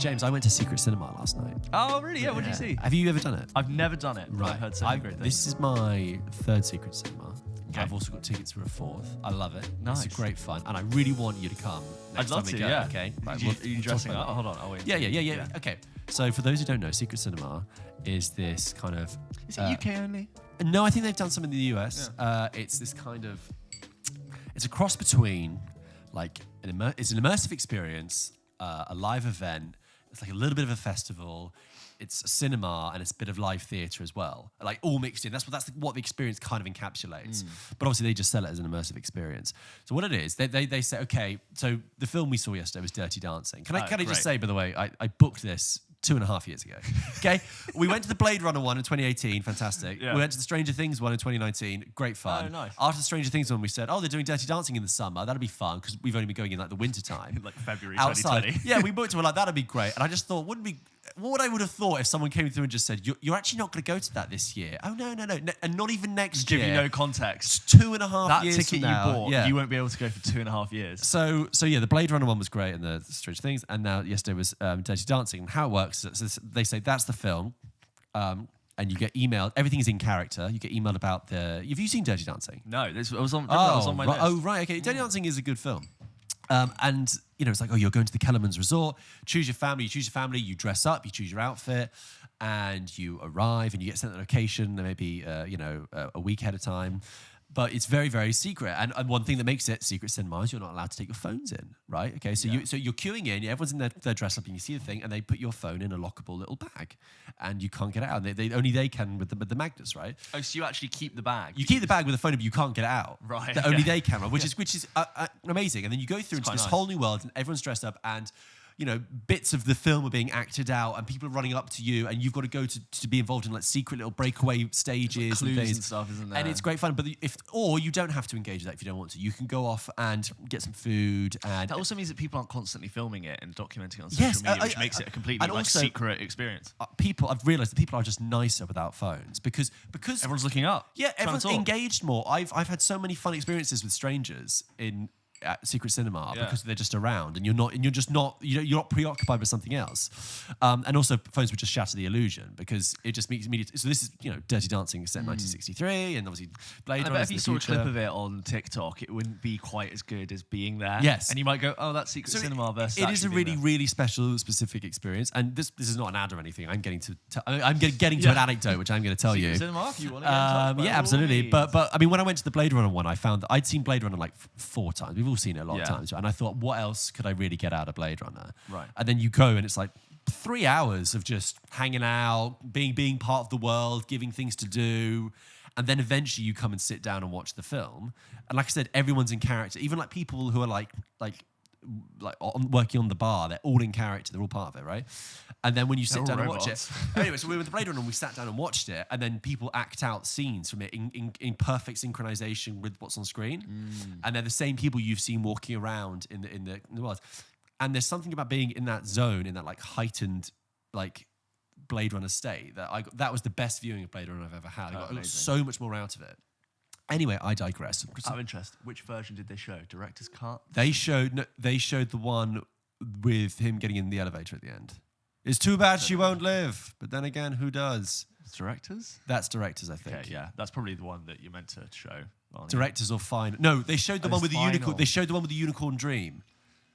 James, I went to Secret Cinema last night. Oh, really? Yeah, what did you see? Have you ever done it? I've never done it. Right. I've heard so many great things. This is my third Secret Cinema. Okay. I've also got tickets for a fourth. I love it. Nice. It's great fun. And I really want you to come next I'd love time to, we go. yeah. Okay. Right, Are you dressing up? that. Hold on, I'll wait. Yeah. Okay. So for those who don't know, Secret Cinema is this kind of... Is it UK only? No, I think they've done some in the US. Yeah. It's this kind of... It's a cross between, like, it's an immersive experience, a live event. It's like a little bit of a festival. It's a cinema and it's a bit of live theatre as well, like all mixed in. That's what the experience kind of encapsulates. But obviously they just sell it as an immersive experience. So what it is, they say, okay, so the film we saw yesterday was Dirty Dancing. Can I just say, by the way, I booked this 2.5 years ago. Okay, we went to the Blade Runner one in 2018, fantastic. Yeah. We went to the Stranger Things one in 2019, great fun. Oh, nice. After the Stranger Things one, we said, oh, they're doing Dirty Dancing in the summer. That'll be fun because we've only been going in like the winter time, Like February outside. 2020. Yeah, we booked it. We're like, that'd be great. And I just thought, what would I would have thought if someone came through and just said, you're actually not going to go to that this year? Oh no, and not even next year. Give you no context. It's 2.5 years That ticket from you now. bought, Yeah. you won't be able to go for 2.5 years. So yeah, the Blade Runner one was great, and the Stranger Things, and now yesterday was Dirty Dancing. And how it works is they say that's the film, and you get emailed. Everything is in character. You get emailed about the. Have you seen Dirty Dancing? No, this was on. That was on my list. Oh right, okay. Dirty Dancing is a good film. And you know, it's like, oh, you're going to the Kellerman's Resort. Choose your family. You choose your family. You dress up. You choose your outfit, and you arrive, and you get sent the location. Maybe a week ahead of time. But it's very, very secret. And one thing that makes it secret cinema is you're not allowed to take your phones in, right? Okay, so you're queuing in, everyone's in their dress up, and you see the thing, and they put your phone in a lockable little bag, and you can't get it out. And only they can with the magnets, right? Oh, so you actually keep the bag? You keep the bag with the phone, but you can't get it out. Right. Only they can, which is amazing. And then you go through into this nice. whole new world, and everyone's dressed up, and you know, bits of the film are being acted out, and people are running up to you, and you've got to go to be involved in like secret little breakaway stages clues and things and stuff, isn't there? And it's great fun. But or you don't have to engage with that if you don't want to. You can go off and get some food, and that also means that people aren't constantly filming it and documenting it on social media, which makes it a completely secret experience. I've realised that people are just nicer without phones because everyone's looking up. Yeah, everyone's engaged more. I've had so many fun experiences with strangers at Secret Cinema because they're just around, and you're not preoccupied with something else. And also, phones would just shatter the illusion because it just makes immediate. So this is Dirty Dancing set in 1963, and obviously Blade Runner. If you saw a clip of it on TikTok, it wouldn't be quite as good as being there. Yes, and you might go, "Oh, that's Secret Cinema versus." It is a really, really special, specific experience, and this is not an ad or anything. I'm getting to an anecdote which I'm going to tell you. Cinema, if you want to get in touch, yeah, absolutely. But I mean, when I went to the Blade Runner one, I found that I'd seen Blade Runner like 4 times. We've all seen it a lot of times, and I thought, what else could I really get out of Blade Runner? Right. And then you go, and it's like 3 hours of just hanging out, being part of the world, giving things to do. And then eventually you come and sit down and watch the film. And like I said, everyone's in character. Even like people who are like working on the bar, they're all in character. They're all part of it, right? And then when you sit down and watch it, anyway, so we were with the Blade Runner and we sat down and watched it, and then people act out scenes from it in perfect synchronization with what's on screen, and they're the same people you've seen walking around in the world. And there's something about being in that zone, in that like heightened like Blade Runner state that was the best viewing of Blade Runner I've ever had. I got so much more out of it. Anyway, I digress. Out of interest, which version did they show? Director's cut? They showed the one with him getting in the elevator at the end. It's too bad she won't live, but then again, who does? Directors? That's directors, I think. Okay, yeah, that's probably the one that you're meant to show. Directors or final? No, they showed the one with the unicorn. They showed the one with the unicorn dream.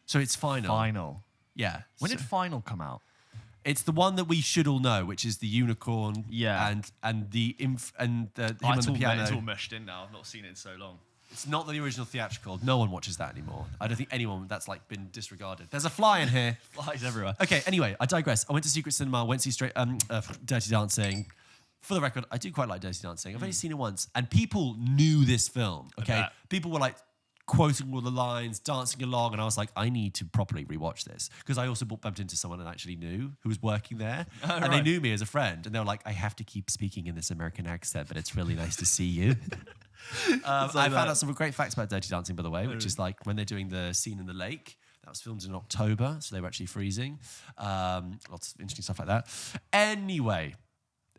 So it's final. Final. Yeah. When did Final come out? It's the one that we should all know, which is the unicorn. Yeah. And the him on the piano. It's all meshed in now. I've not seen it in so long. It's not the original theatrical. No one watches that anymore. I don't think anyone that's like been disregarded. There's a fly in here. Flies everywhere. Okay, anyway, I digress. I went to Secret Cinema, went to see Dirty Dancing. For the record, I do quite like Dirty Dancing. I've only seen it once. And people knew this film, okay? People were like quoting all the lines, dancing along, and I was like, I need to properly rewatch this. Because I also bumped into someone I actually knew who was working there. And they knew me as a friend. And they were like, I have to keep speaking in this American accent, but it's really nice to see you. I found out some great facts about Dirty Dancing, by the way, which is like when they're doing the scene in the lake. That was filmed in October, so they were actually freezing. Lots of interesting stuff like that.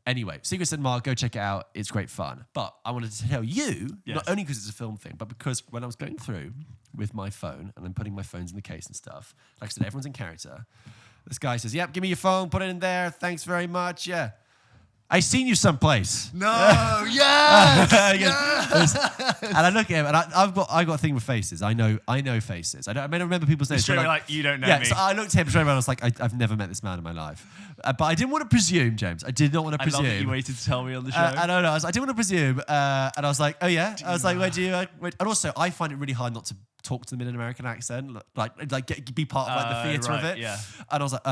Anyway, Secret Cinema, go check it out. It's great fun. But I wanted to tell you, not only because it's a film thing, but because when I was going through with my phone and then putting my phones in the case and stuff, like I said, everyone's in character. This guy says, "Yep, give me your phone. Put it in there. Thanks very much. Yeah, I seen you someplace." No, yes, yes. And I look at him, and I got a thing with faces. I know faces. I remember people saying, straight like, you don't know me. So I looked at him straight away, and I was like, I've never met this man in my life. But I didn't want to presume, James. I did not want to presume. I love that you waited to tell me on the show. I don't know. I didn't want to presume, and I was like, oh yeah. I was like, where do you? And also, I find it really hard not to talk to them in an American accent, be part of like the theatre of it. Yeah. And I was like,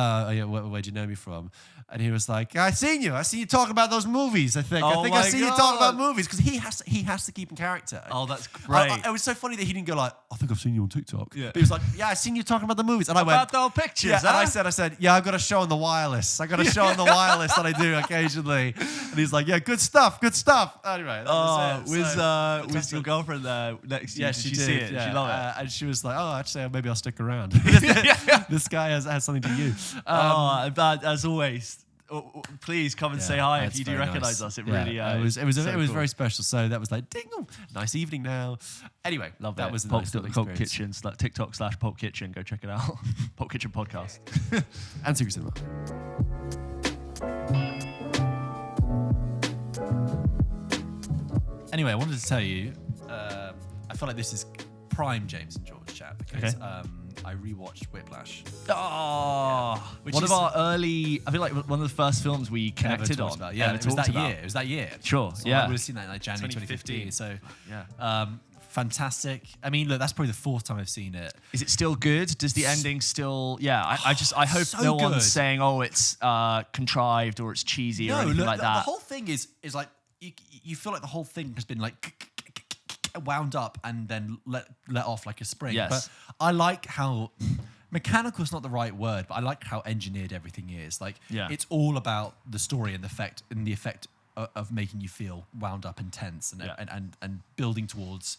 where'd you know me from? And he was like, I seen you talking about those movies. I think I seen you talking about movies, because he has to keep in character. Oh, that's great. It was so funny that he didn't go like, I think I've seen you on TikTok. Yeah. But he was like, yeah, I seen you talking about the movies. And I went, about the pictures. Yeah. Huh? And I said, yeah, I've got a show on the wireless. I got a show on the wireless that I do occasionally. And he's like, yeah, good stuff. Anyway, that was your girlfriend there next to you? Yeah, did she she did. see it? Yeah. Did she love it? And she was like, oh, actually, maybe I'll stick around. This guy has something to you. But as always, please come and say hi if you do recognise us. It really it was cool. very special. So that was like, ding, nice evening now. Anyway, love that it. was a PULP nice little PULP experience. Kitchen, TikTok/PULP Kitchen. Go check it out. PULP Kitchen podcast and Secret Cinema. Anyway, I wanted to tell you, I feel like this is prime James and George chat, because I rewatched Whiplash. One of our early, I feel like one of the first films we connected on. About. Yeah, it was that year. Sure, so I would have seen that in like January 2015. So fantastic. I mean, look, that's probably the fourth time I've seen it. Is it still good? Does the ending still? Yeah, I hope so no one's good. saying, oh, it's contrived or it's cheesy or anything like that. The whole thing is like you feel like the whole thing has been like wound up and then let off like a spring. Yes. But I like how mechanical is not the right word, but I like how engineered everything is. Like it's all about the story and the effect of making you feel wound up and tense and building towards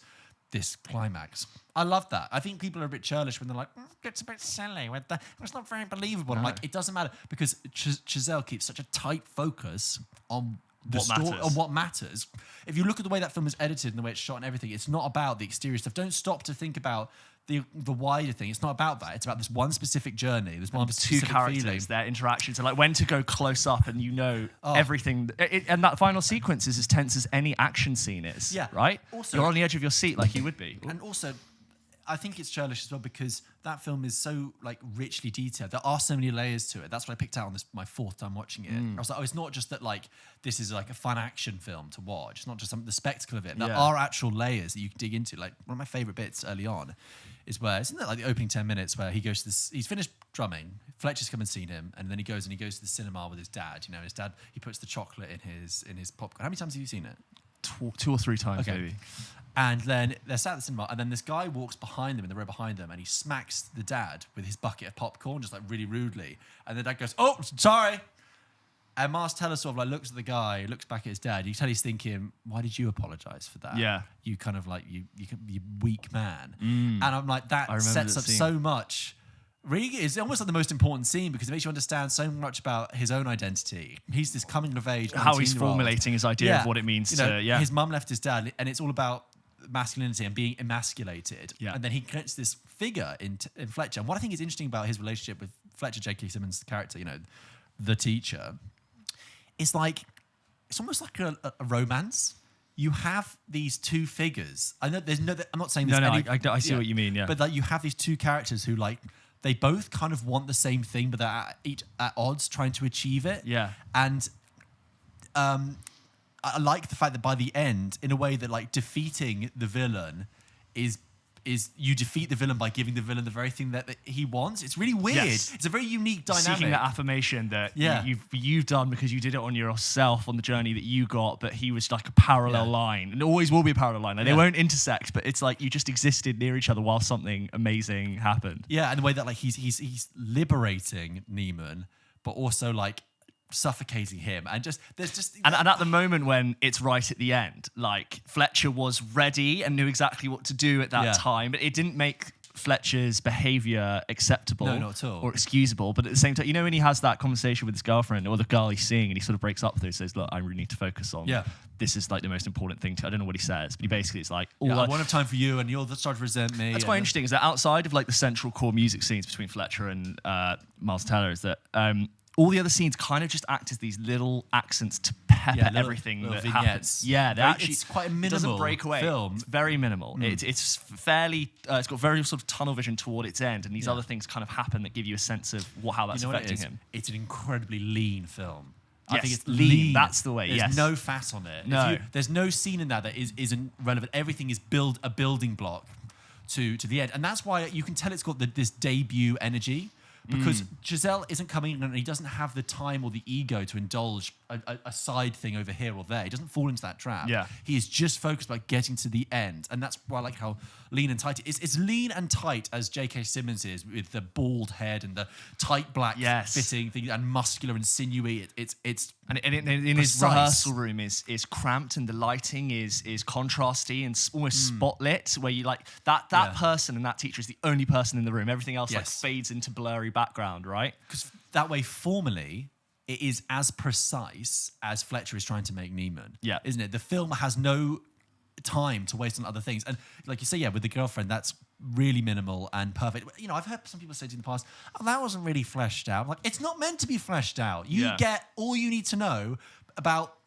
this climax. I love that. I think people are a bit churlish when they're like, it's a bit silly. It's not very believable. No. I'm like, it doesn't matter, because Chazelle keeps such a tight focus on what matters. If you look at the way that film is edited and the way it's shot and everything, it's not about the exterior stuff. Don't stop to think about the wider thing. It's not about that. It's about this one specific journey. There's one specific two characters, feeling. Their interactions, and like when to go close up, and everything. And that final sequence is as tense as any action scene is. Yeah, right. Also, you're on the edge of your seat, like you would be. And also, I think it's churlish as well, because that film is so like richly detailed. There are so many layers to it. That's what I picked out on my fourth time watching it. I was like, it's not just that like this is like a fun action film to watch. It's not just the spectacle of it. There are actual layers that you can dig into. Like one of my favorite bits early on is where, isn't that like the opening 10 minutes where he goes to this, he's finished drumming, Fletcher's come and seen him, and then he goes to the cinema with his dad. You know, his dad, he puts the chocolate in his popcorn. How many times have you seen it? 2 or 3 times, maybe. And then they're sat at the cinema, and then this guy walks behind them in the row behind them, and he smacks the dad with his bucket of popcorn, just like really rudely. And the dad goes, "Oh, sorry." And Mars Teller sort of like looks at the guy, looks back at his dad. You tell he's thinking, "Why did you apologize for that? Yeah, you kind of like you weak man." And I'm like, that sets up so much. Really, it's almost like the most important scene, because it makes you understand so much about his own identity. He's this coming of age, how he's formulating his idea of what it means his mum left his dad, and it's all about masculinity and being emasculated. And then he gets this figure in Fletcher. And what I think is interesting about his relationship with Fletcher, J.K. Simmons' character, the teacher, is like, it's almost like a romance. You have these two figures. I know there's I'm not saying there's I see what you mean, yeah. But like you have these two characters who like, they both kind of want the same thing, but they're at odds trying to achieve it. Yeah. And I like the fact that by the end, in a way that like defeating the villain is you defeat the villain by giving the villain the very thing that he wants. It's really weird. Yes. It's a very unique dynamic. Seeking that affirmation that you've done because you did it on yourself on the journey that you got, but he was like a parallel line. And it always will be a parallel line. And they won't intersect, but it's like you just existed near each other while something amazing happened. Yeah, and the way that like he's liberating Neiman, but also like suffocating him, and at the moment when it's right at the end, like Fletcher was ready and knew exactly what to do at that time, but it didn't make Fletcher's behavior acceptable No, not at all. or excusable, but at the same time, you know, when he has that conversation with his girlfriend or the girl he's seeing, and he sort of breaks up with her and says, look, I really need to focus on this is like the most important thing to, I don't know what he says, but he basically is like, I won't have time for you and you'll start to resent me. That's quite interesting, is that outside of like the central core music scenes between Fletcher and Miles Teller, is that all the other scenes kind of just act as these little accents to pepper everything little that vignettes. happens. Yeah, It's quite a minimal doesn't break away. film. It's very minimal. It's fairly. It's got very sort of tunnel vision toward its end, and these other things kind of happen that give you a sense of how that's affecting him. It's an incredibly lean film. Yes, I think it's lean. That's the way. There's no fat on it. No. There's no scene in that isn't relevant. Everything is a building block to the end, and that's why you can tell it's got this debut energy. Because Giselle isn't coming in and he doesn't have the time or the ego to indulge a side thing over here or there. He doesn't fall into that trap. Yeah. He is just focused about getting to the end. And that's why I like how lean and tight it is. It's lean and tight as J.K. Simmons is, with the bald head and the tight black fitting thing and muscular and sinewy. It's And in his rehearsal room is cramped, and the lighting is contrasty and almost spotlit, where you like that person and that teacher is the only person in the room. Everything else like fades into blurry background, right? Because that way, formally, it is as precise as Fletcher is trying to make Neiman. Yeah. Isn't it? The film has no time to waste on other things. And like you say, with the girlfriend, that's really minimal and perfect. You know, I've heard some people say in the past, oh, that wasn't really fleshed out. I'm like, it's not meant to be fleshed out. You get all you need to know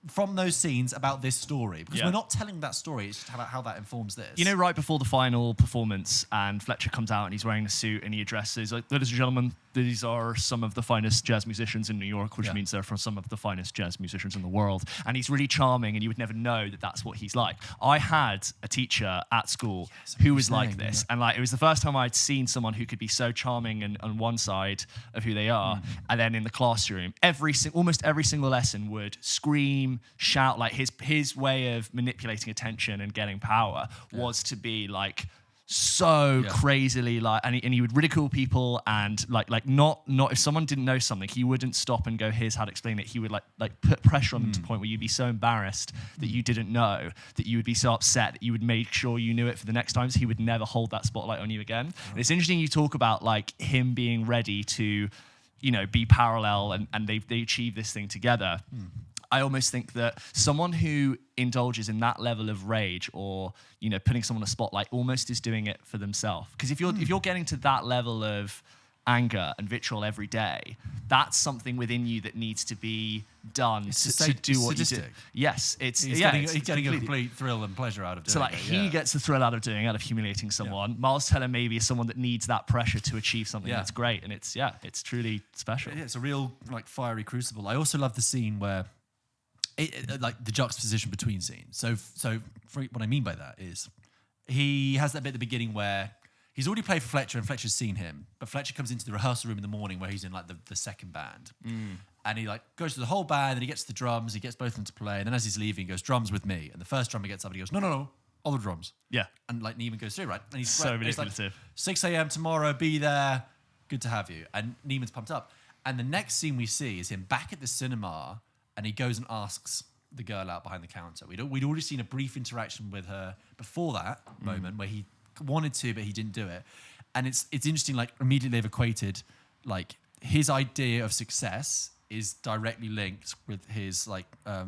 from those scenes about this story, because we're not telling that story. It's just about how that informs this. You know, right before the final performance, and Fletcher comes out and he's wearing a suit and he addresses, like, ladies and gentlemen, these are some of the finest jazz musicians in New York, which means they're from some of the finest jazz musicians in the world. And he's really charming, and you would never know that that's what he's like. I had a teacher at school who was like this, and like it was the first time I'd seen someone who could be so charming and on one side of who they are, and then in the classroom, almost every single lesson would scream, shout. Like his way of manipulating attention and getting power was to be like so crazily like, and he would ridicule people, and like not if someone didn't know something, he wouldn't stop and go, here's how to explain it. He would like put pressure on them to the point where you'd be so embarrassed that you didn't know, that you would be so upset that you would make sure you knew it for the next time, so he would never hold that spotlight on you again. And it's interesting you talk about like him being ready to, you know, be parallel, and they achieve this thing together. I almost think that someone who indulges in that level of rage, or, you know, putting someone on a spotlight, almost is doing it for themselves. Because if you're getting to that level of anger and vitriol every day, that's something within you that needs to be done to do what you do. Yes, he's getting a complete thrill and pleasure out of doing it. So like he gets the thrill out of doing it, out of humiliating someone. Miles Teller maybe is someone that needs that pressure to achieve something that's great, and it's truly special. Yeah, it's a real like fiery crucible. I also love the scene where like the juxtaposition between scenes. So what I mean by that is he has that bit at the beginning where he's already played for Fletcher and Fletcher's seen him, but Fletcher comes into the rehearsal room in the morning where he's in like the second band. And he like goes to the whole band, and he gets to the drums, he gets both of them to play, and then as he's leaving, he goes, drums with me. And the first drummer gets up and he goes, no, all the drums. Yeah. And like Neiman goes through, right? And he's so manipulative. manipulative. Like, 6 a.m. tomorrow, be there, good to have you. And Neiman's pumped up. And the next scene we see is him back at the cinema, and he goes and asks the girl out behind the counter. We'd already seen a brief interaction with her before that moment where he wanted to, but he didn't do it. And it's interesting, like immediately they've equated like his idea of success is directly linked with his like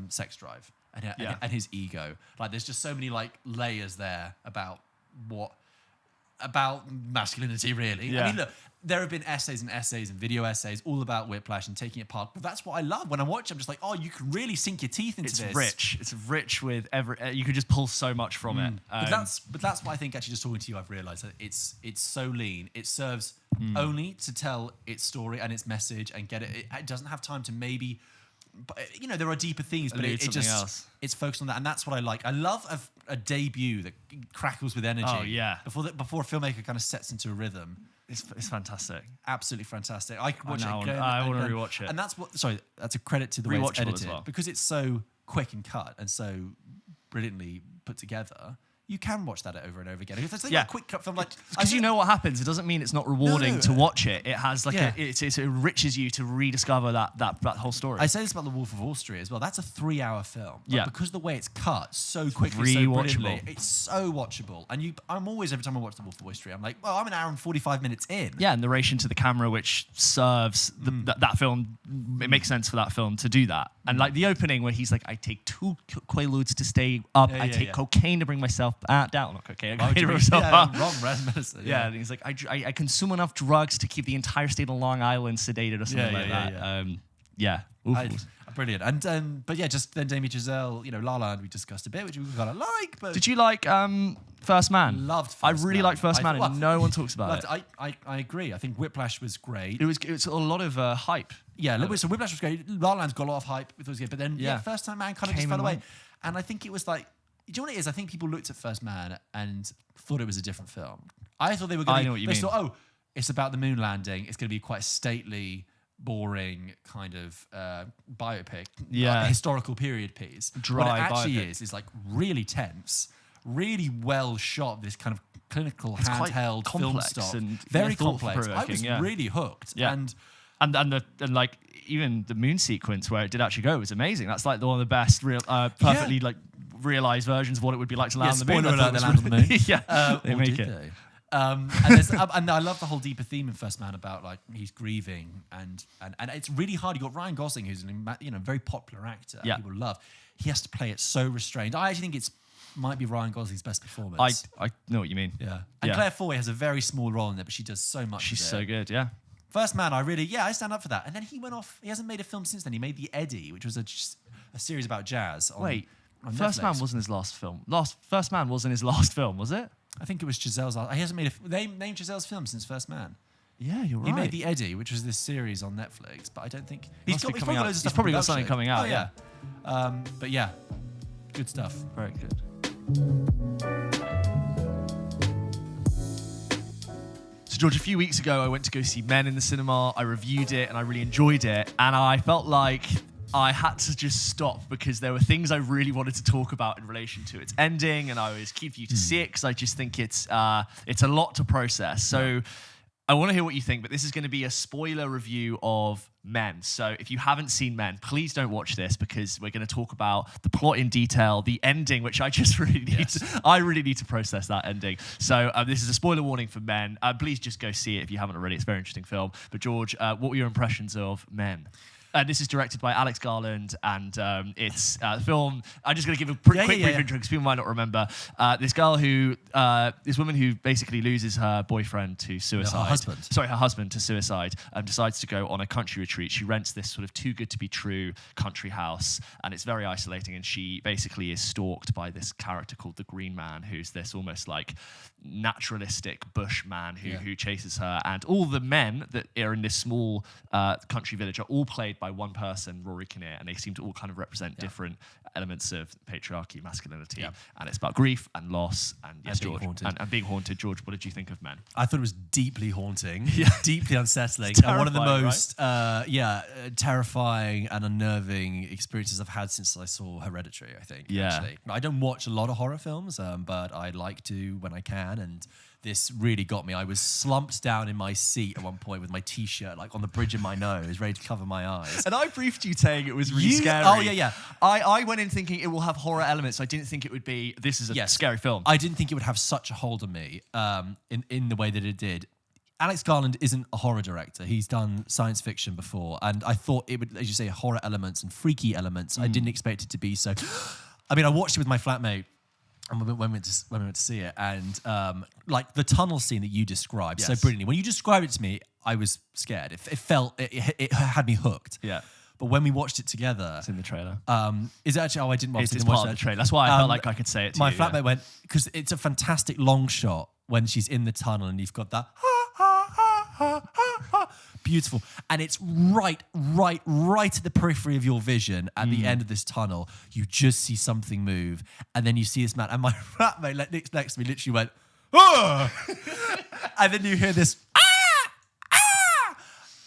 sex drive and his ego. Like there's just so many like layers there about masculinity, really. Yeah. I mean, look, there have been essays and video essays all about Whiplash and taking it apart. But that's what I love. When I watch, I'm just like, oh, you can really sink your teeth into this. It's rich with you could just pull so much from it. But that's what I think, actually, just talking to you, I've realised that it's so lean. It serves only to tell its story and its message and get it. It doesn't have time to maybe... But, you know, there are deeper themes, but it's focused on that, and that's what I like. I love a debut that crackles with energy. Oh yeah, before a filmmaker kind of sets into a rhythm. It's fantastic, absolutely fantastic. I could watch it again. I want to rewatch it, and that's a credit to the way it's edited, because it's so quick and cut and so brilliantly put together. you can watch that over and over again. If it's like a quick cut film, like because you know what happens. It doesn't mean it's not rewarding to watch it. It has like it enriches you to rediscover that whole story. I say this about The Wolf of Wall Street as well. That's a 3-hour film. Yeah, because the way it's cut so quickly, so brilliantly, it's so watchable. And I'm always, every time I watch The Wolf of Wall Street, I'm like, well, I'm an hour and 45 minutes in. Yeah, and narration to the camera, which serves that film. It makes sense for that film to do that. And like the opening where he's like, I take 2 Quaaludes to stay up. I take cocaine to bring myself down. Not cocaine. To bring myself up. Wrong medicine. Yeah, and he's like, I consume enough drugs to keep the entire state of Long Island sedated or something like that. Brilliant. And but yeah, just then Damien Chazelle, La La Land we discussed a bit, which we kind of like. But did you like First Man? Loved First Man. I really liked First Man, and no one talks about it. I agree. I think Whiplash was great. It was a lot of hype. Yeah, so Whiplash was great. La La Land's got a lot of hype. It was good, but then First Time Man kind of just fell away. And I think it was like, do you know what it is? I think people looked at First Man and thought it was a different film. I thought they were going to. I know what you mean. They thought, it's about the moon landing. It's going to be quite a stately, boring kind of biopic, historical period piece. Dry what it actually biopic. is like really tense, really well shot. This kind of clinical handheld film stock, and very complex. I was really hooked. Yeah. And like even the moon sequence where it did actually go was amazing. That's like one of the best perfectly like realized versions of what it would be like to land on the moon. Spoiler alert, they land on the moon. They make it. And I love the whole deeper theme in First Man about like he's grieving and it's really hard. You got Ryan Gosling, who's a very popular actor. People love. He has to play it so restrained. I actually think might be Ryan Gosling's best performance. I know what you mean. Yeah. And Claire Foy has a very small role in it, but she does so much. She's so good. Yeah. First Man, I stand up for that. And then he went off. He hasn't made a film since then. He made The Eddie, which was a series about jazz. On First Netflix. Man wasn't his last film. First Man wasn't his last film, was it? I think it was Giselle's. He hasn't made named Giselle's film since First Man. Yeah, you're right. He made The Eddie, which was this series on Netflix, but I don't think he's probably got loads of stuff. He's probably got something coming out. Oh yeah. But yeah, good stuff. Very good. So George, a few weeks ago, I went to go see Men in the cinema. I reviewed it and I really enjoyed it, and I felt like I had to just stop because there were things I really wanted to talk about in relation to its ending, and I was keen for you to see it because I just think it's a lot to process. So I want to hear what you think, but this is going to be a spoiler review of Men. So if you haven't seen Men, please don't watch this because we're going to talk about the plot in detail, the ending, which I just really need I really need to process that ending. So this is a spoiler warning for Men. Please just go see it if you haven't already. It's a very interesting film. But George, what were your impressions of Men? This is directed by Alex Garland, and it's a film. I'm just going to give a quick brief intro because people might not remember. This woman who basically loses her boyfriend to suicide. Her husband to suicide, decides to go on a country retreat. She rents this sort of too good to be true country house, and it's very isolating. And she basically is stalked by this character called the Green Man, who's this almost like naturalistic bush man who chases her. And all the men that are in this small country village are all played by one person, Rory Kinnear, and they seem to all kind of represent different elements of patriarchy, masculinity, and it's about grief and loss and being haunted. George, what did you think of Men? I thought it was deeply haunting, deeply unsettling, and one of the most terrifying and unnerving experiences I've had since I saw Hereditary. I think. Actually, I don't watch a lot of horror films, but I like to when I can, and this really got me. I was slumped down in my seat at one point with my t-shirt like on the bridge of my nose, ready to cover my eyes. And I briefed you saying it was really scary. Oh, yeah. I went in thinking it will have horror elements. I didn't think it would be, this is a scary film. I didn't think it would have such a hold on me in the way that it did. Alex Garland isn't a horror director. He's done science fiction before. And I thought it would, as you say, horror elements and freaky elements. I didn't expect it to be so. I mean, I watched it with my flatmate. And when we went to see it, and like the tunnel scene that you described so brilliantly. When you described it to me, I was scared. It had me hooked. Yeah. But when we watched it together, it's in the trailer. Is it actually? Oh, I didn't watch it. It's part of the trailer. That's why I felt like I could say it to you. My flatmate went because it's a fantastic long shot when she's in the tunnel, and you've got that. Beautiful. And it's right at the periphery of your vision at the end of this tunnel. You just see something move. And then you see this man. And my flatmate next to me literally went, ah! And then you hear this,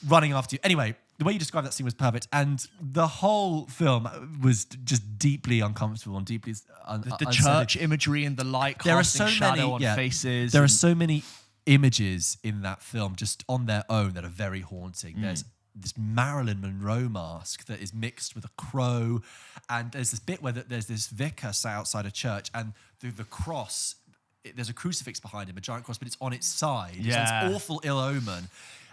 running after you. Anyway, the way you described that scene was perfect, and the whole film was just deeply uncomfortable and deeply the church imagery and the light casting shadow on faces. There are so many images in that film just on their own that are very haunting. There's this Marilyn Monroe mask that is mixed with a crow, and there's this bit where there's this vicar sat outside a church, and the cross, there's a crucifix behind him, a giant cross, but it's on its side. Yeah. So it's awful ill omen.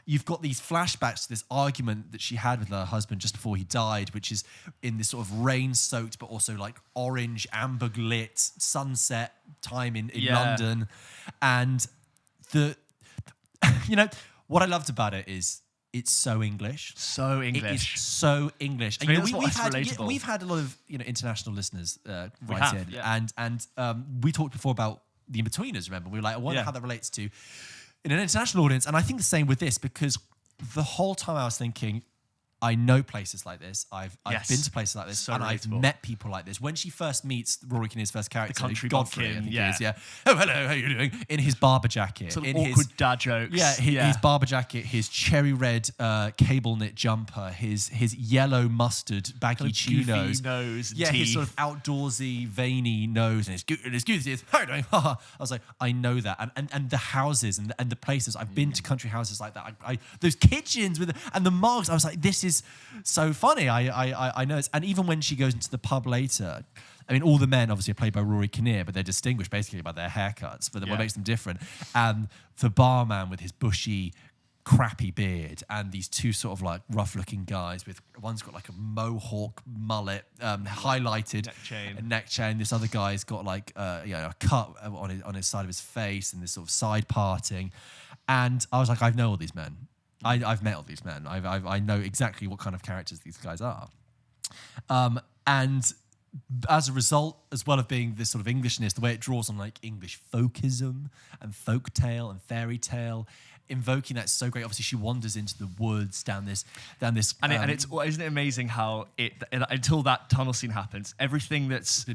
You've got these flashbacks to this argument that she had with her husband just before he died, which is in this sort of rain-soaked but also like orange, amber-lit sunset time in London. And what I loved about it is it's so English. So English. It is so English. And, we've had a lot of international listeners write in. Yeah. And we talked before about The Inbetweeners, remember? We were like, I wonder how that relates to in an international audience. And I think the same with this, because the whole time I was thinking, I know places like this. I've been to places like this, so and relatable. I've met people like this. When she first meets Rory Kinnear's first character, the country Godfrey, bumpkin, I think it is, Oh, hello, how you doing? In his barber jacket, Sort of in awkward dad jokes. His barber jacket, his cherry red cable knit jumper, his yellow mustard baggy chinos, nose, and teeth. teeth. His sort of outdoorsy veiny nose, and his goosey. How you doing? I was like, I know that, and the houses and the places. I've been to country houses like that. Those kitchens and the mugs. I was like, this is so funny. I know it's, and even when she goes into the pub later, I mean, all the men obviously are played by Rory Kinnear, but they're distinguished basically by their haircuts. But what makes them different? And the barman with his bushy, crappy beard, and these two sort of like rough-looking guys with one's got like a mohawk mullet, highlighted neck chain. This other guy's got like a cut on his side of his face and this sort of side parting. And I was like, I know all these men. I've met all these men. I know exactly what kind of characters these guys are. And as a result, as well of being this sort of Englishness, the way it draws on like English folkism and folktale and fairy tale, invoking that's so great. Obviously, she wanders into the woods down this, and it's isn't it amazing how until that tunnel scene happens, everything that's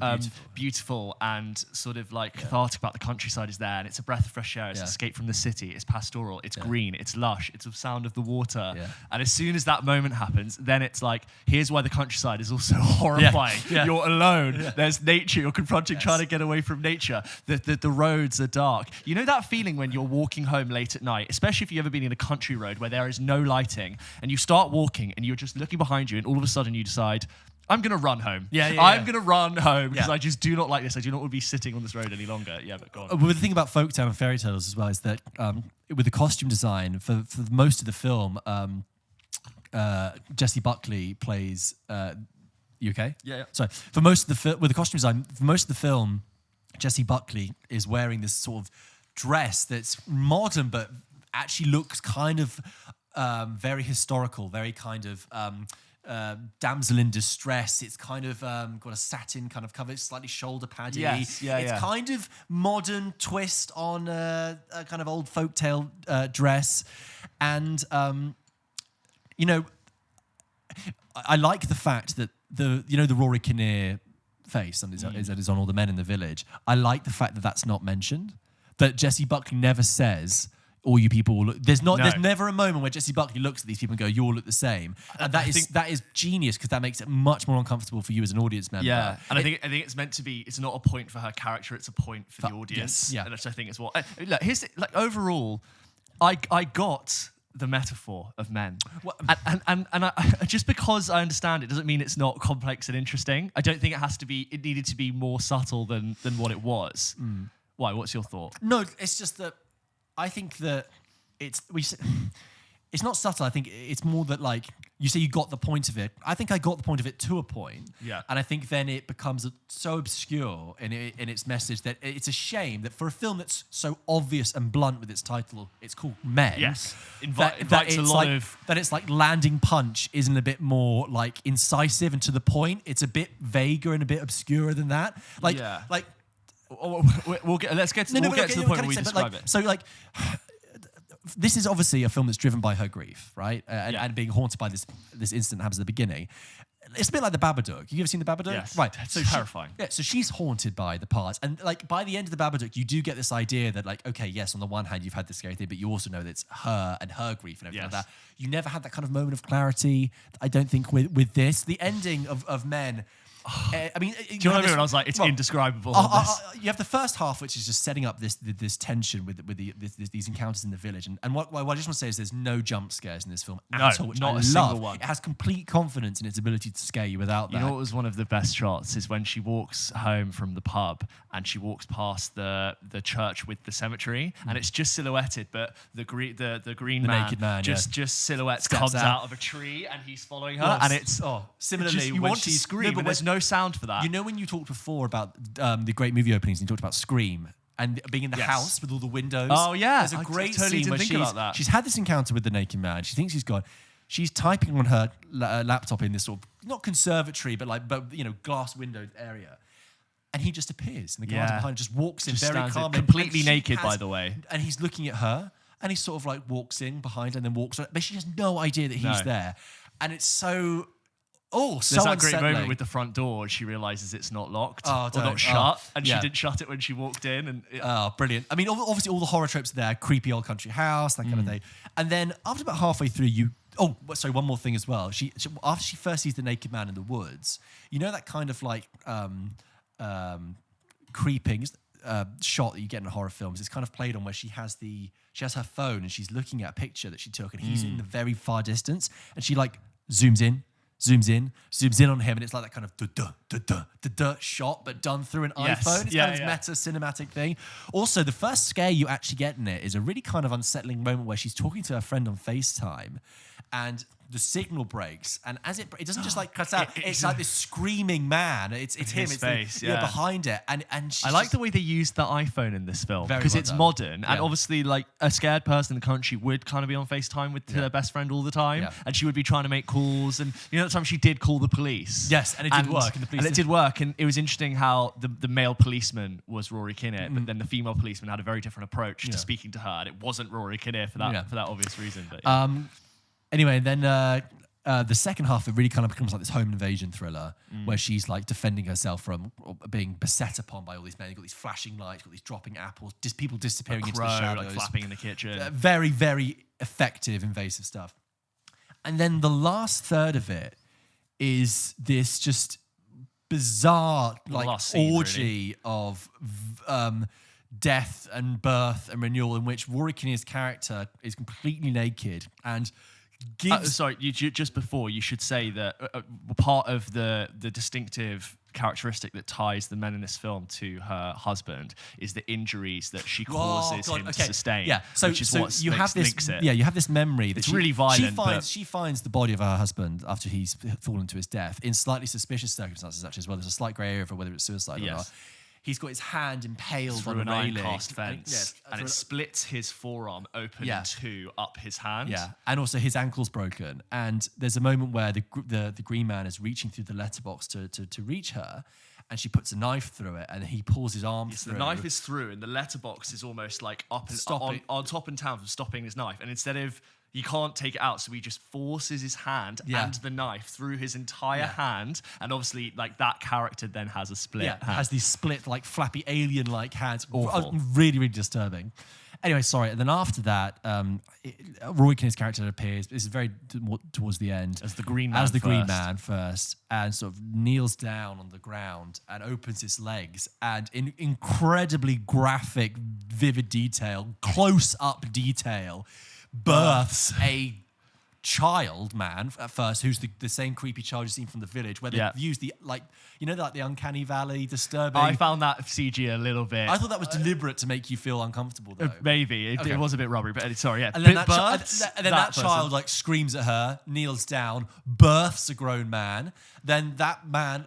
beautiful and sort of like cathartic about the countryside is there, and it's a breath of fresh air. It's escape from the city. It's pastoral. It's green. It's lush. It's the sound of the water. Yeah. And as soon as that moment happens, then it's like, here's why the countryside is also horrifying. Yeah. You're alone. Yeah. There's nature. You're confronting trying to get away from nature. The roads are dark. You know that feeling when you're walking home late at night, especially if you've ever been in a country road where there is no lighting, and you start walking and you're just looking behind you, and all of a sudden you decide, I'm going to run home. I'm going to run home because I just do not like this. I do not want to be sitting on this road any longer. Yeah, but go on. Well, the thing about folktale and fairy tales as well is that with the costume design, for most of the film, Jessie Buckley plays... you okay? Yeah. Sorry. With the costume design, for most of the film, Jessie Buckley is wearing this sort of dress that's modern but actually looks kind of very historical, very kind of damsel in distress. It's kind of got a satin kind of cover, slightly shoulder paddy. It's kind of modern twist on a kind of old folktale dress. And, I like the fact that the Rory Kinnear face that is on all the men in the village. I like the fact that that's not mentioned, that Jessie Buckley never says, all you people will look. There's never a moment where Jessie Buckley looks at these people and go, you all look the same. And that is genius, because that makes it much more uncomfortable for you as an audience member. Yeah, and I think it's meant to be, it's not a point for her character, it's a point for the audience. Yes, yeah. And which I think is what, look, here's, like, overall, I got the metaphor of men. And just because I understand it doesn't mean it's not complex and interesting. I don't think it needed to be more subtle than what it was. Why? What's your thought? No, it's just that I think that it's not subtle. I think it's more that, like, you say you got the point of it. I think I got the point of it to a point. Yeah. And I think then it becomes so obscure in its message that it's a shame that for a film that's so obvious and blunt with its title, it's called Men. Yes. That it's like Landing Punch isn't a bit more like incisive and to the point. It's a bit vaguer and a bit obscurer than that. We'll get to the point where we describe it. So, like, this is obviously a film that's driven by her grief, right? And being haunted by this incident that happens at the beginning. It's a bit like the Babadook. You ever seen the Babadook? Yes. Right. So terrifying. So she's haunted by the parts. And like by the end of the Babadook, you do get this idea that like, okay, yes, on the one hand, you've had this scary thing, but you also know that it's her and her grief and everything like that. You never had that kind of moment of clarity, I don't think, with this. The ending of Men... I mean, do you know what I mean? I was like, it's indescribable. You have the first half, which is just setting up this tension with these encounters in the village, and what I just want to say is there's no jump scares in this film at all, which not I a single love. one. It has complete confidence in its ability to scare you without that. You know what was one of the best shots is when she walks home from the pub and she walks past the church with the cemetery, and it's just silhouetted, but the green naked man just silhouette comes out of a tree and he's following her, and it's similarly you want to scream, but there's no sound for that. You know when you talked before about the great movie openings, and you talked about Scream and being in the house with all the windows. Oh yeah, there's a great totally scene where she's had this encounter with the naked man. She thinks he's gone. She's typing on her laptop in this sort of not conservatory, but glass windowed area. And he just appears in the garden behind, just walks in very calmly, completely naked, by the way. And he's looking at her, and he sort of like walks in behind her and then walks on, but she has no idea that he's there. And it's so there's that great moment with the front door. She realizes it's not locked or not shut, and she didn't shut it when she walked in. And brilliant! I mean, obviously all the horror tropes are there: creepy old country house, that kind of thing. And then after about halfway through, one more thing as well. She after she first sees the naked man in the woods, you know that kind of like creeping shot that you get in horror films. It's kind of played on where she has her phone and she's looking at a picture that she took, and he's in the very far distance, and she like zooms in on him, and it's like that kind of da-da shot, but done through an iPhone. It's kind of meta cinematic thing. Also, the first scare you actually get in it is a really kind of unsettling moment where she's talking to her friend on FaceTime, and the signal breaks, and as it doesn't just like cut out. It's like this screaming man. It's him. It's face, behind it, and I like the way they used the iPhone in this film because it's modern, and obviously like a scared person in the country would kind of be on FaceTime with their best friend all the time, and she would be trying to make calls, and the time she did call the police. Yes, and it did work. And it did work, and it was interesting how the male policeman was Rory Kinnear, but then the female policeman had a very different approach to speaking to her, and it wasn't Rory Kinnear for that obvious reason. But anyway, then the second half, it really kind of becomes like this home invasion thriller where she's like defending herself from being beset upon by all these men. You've got these flashing lights, got these dropping apples, just people disappearing into the shadows, like flapping in the kitchen. Very, very effective, invasive stuff. And then the last third of it is this just bizarre orgy of death and birth and renewal, in which Rory Kinnear's character is completely naked and just before, you should say that part of the distinctive characteristic that ties the men in this film to her husband is the injuries that she causes him to sustain. Yeah, which is what you have this. It. Yeah, you have this memory that it's really violent. She finds the body of her husband after he's fallen to his death in slightly suspicious circumstances, actually, as well. There's a slight grey area for whether it's suicide or not. He's got his hand impaled through on an a railing. iron-cast fence, and it splits his forearm open in two up his hand. Yeah, and also his ankle's broken. And there's a moment where the green man is reaching through the letterbox to reach her, and she puts a knife through it, and he pulls his arm through. The knife is through, and the letterbox is almost like up and on top and down from stopping his knife. And instead of he can't take it out, so he just forces his hand and the knife through his entire hand, and obviously, like that character then has a split. Yeah, has these split, like flappy alien-like hands. Awful. Really, really disturbing. Anyway, sorry. And then after that, Roy Kinnear's character appears. This is very towards the end as the Green Man first, and sort of kneels down on the ground and opens his legs, and in incredibly graphic, vivid detail, close-up detail, births a child man at first, who's the same creepy child you've seen from the village, where they've used the the uncanny valley disturbing. I found that CG a little bit. I thought that was deliberate to make you feel uncomfortable, though. Maybe it was a bit rubbery, but sorry, yeah. And then that child like screams at her, kneels down, births a grown man. Then that man,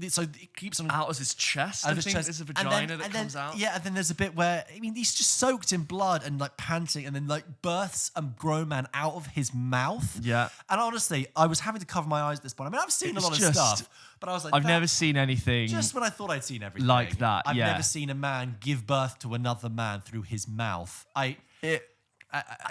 so it keeps on out of his chest. I think there's a vagina that comes out. Yeah, and then there's a bit where he's just soaked in blood and like panting, and then like births a grown man out of his mouth. Yeah. And honestly, I was having to cover my eyes at this point. I mean, I've seen a lot of stuff, but I was like, I've never seen anything just when I thought I'd seen everything like that. I've never seen a man give birth to another man through his mouth.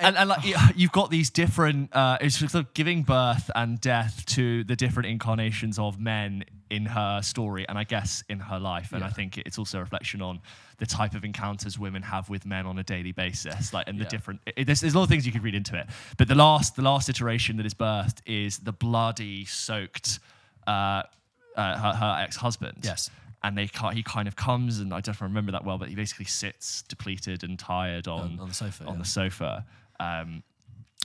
and like you've got these different it's sort of giving birth and death to the different incarnations of men in her story, and I guess in her life. And I think it's also a reflection on the type of encounters women have with men on a daily basis, like, and the different there's a lot of things you could read into it, but the last iteration that is birthed is the bloody soaked her ex-husband. Yes. And he kind of comes, and I don't remember that well, but he basically sits depleted and tired on the sofa. The sofa.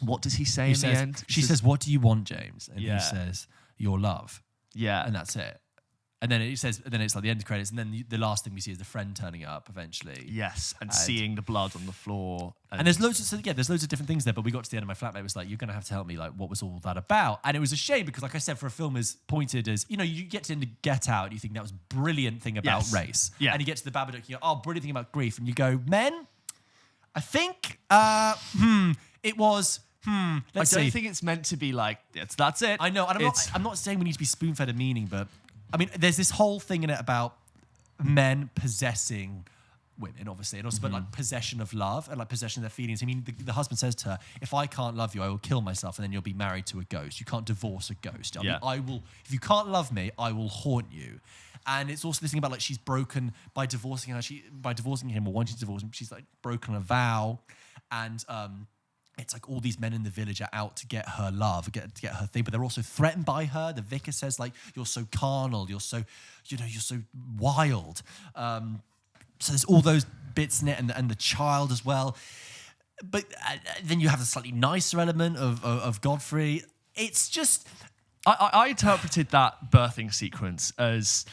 What does he say in the end? She says, "What do you want, James?" And he says, "Your love." Yeah, and that's it. And then it says, and then it's like the end credits, and then the last thing we see is the friend turning up eventually. Yes, and seeing the blood on the floor. And there's loads of there's loads of different things there. But we got to the end, and my flatmate was like, "You're going to have to help me. Like, what was all that about?" And it was a shame because, like I said, for a film as pointed as you get to the end of Get Out, and you think that was a brilliant thing about race. Yeah. And you get to the Babadook, and you go, "Oh, brilliant thing about grief," and you go, "Men, I think it was." I don't think it's meant to be like that's it. I know, and I'm not saying we need to be spoon-fed a meaning, but I mean, there's this whole thing in it about men possessing women, obviously, and also but like possession of love and like possession of their feelings. I mean, the husband says to her, "If I can't love you, I will kill myself, and then you'll be married to a ghost. You can't divorce a ghost. I mean, I will. If you can't love me, I will haunt you." And it's also this thing about like she's broken by divorcing her. By divorcing him or wanting to divorce him, she's like broken a vow, and it's like all these men in the village are out to get her love, to get her thing, but they're also threatened by her. The vicar says, like, "You're so carnal, you're so wild." So there's all those bits in it, and the child as well. But then you have the slightly nicer element of Godfrey. It's just... I interpreted that birthing sequence as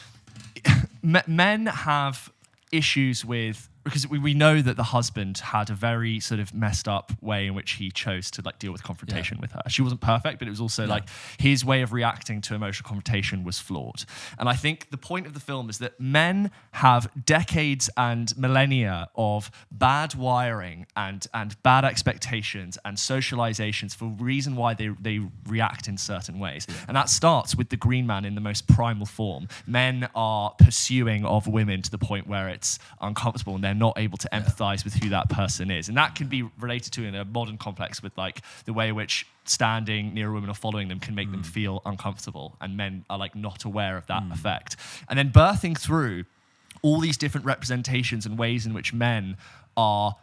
men have issues with... Because we know that the husband had a very sort of messed up way in which he chose to like deal with confrontation with her. She wasn't perfect, but it was also like his way of reacting to emotional confrontation was flawed. And I think the point of the film is that men have decades and millennia of bad wiring and bad expectations and socializations for reason why they react in certain ways. Yeah. And that starts with the green man in the most primal form. Men are pursuing of women to the point where it's uncomfortable, and they're not able to empathize with who that person is. And that can be related to in a modern complex with like the way in which standing near a woman or following them can make them feel uncomfortable, and men are like not aware of that effect. And then birthing through all these different representations and ways in which men are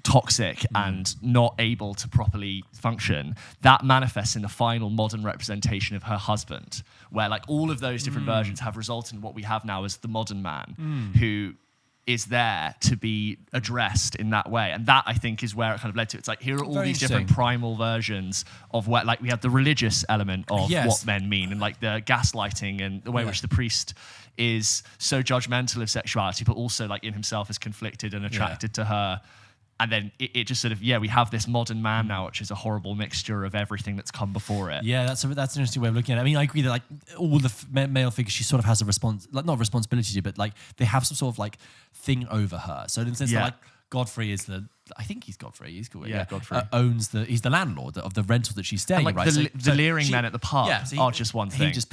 toxic and not able to properly function, that manifests in the final modern representation of her husband, where like all of those different versions have resulted in what we have now as the modern man who is there to be addressed in that way. And that, I think, is where it kind of led to. It's like, here are all these different primal versions of what, like, we have the religious element of what men mean, and like the gaslighting and the way in which the priest is so judgmental of sexuality, but also like in himself is conflicted and attracted to her. And then it just sort of, we have this modern man now, which is a horrible mixture of everything that's come before it. Yeah, that's an interesting way of looking at it. I mean, I agree that like all the male figures, she sort of has a not responsibility to, but like they have some sort of like thing over her. So in the sense that like Godfrey is I think he's Godfrey. He's called Godfrey. He's the landlord of the rental that she's staying in, right? The leering men at the pub are just one thing. He just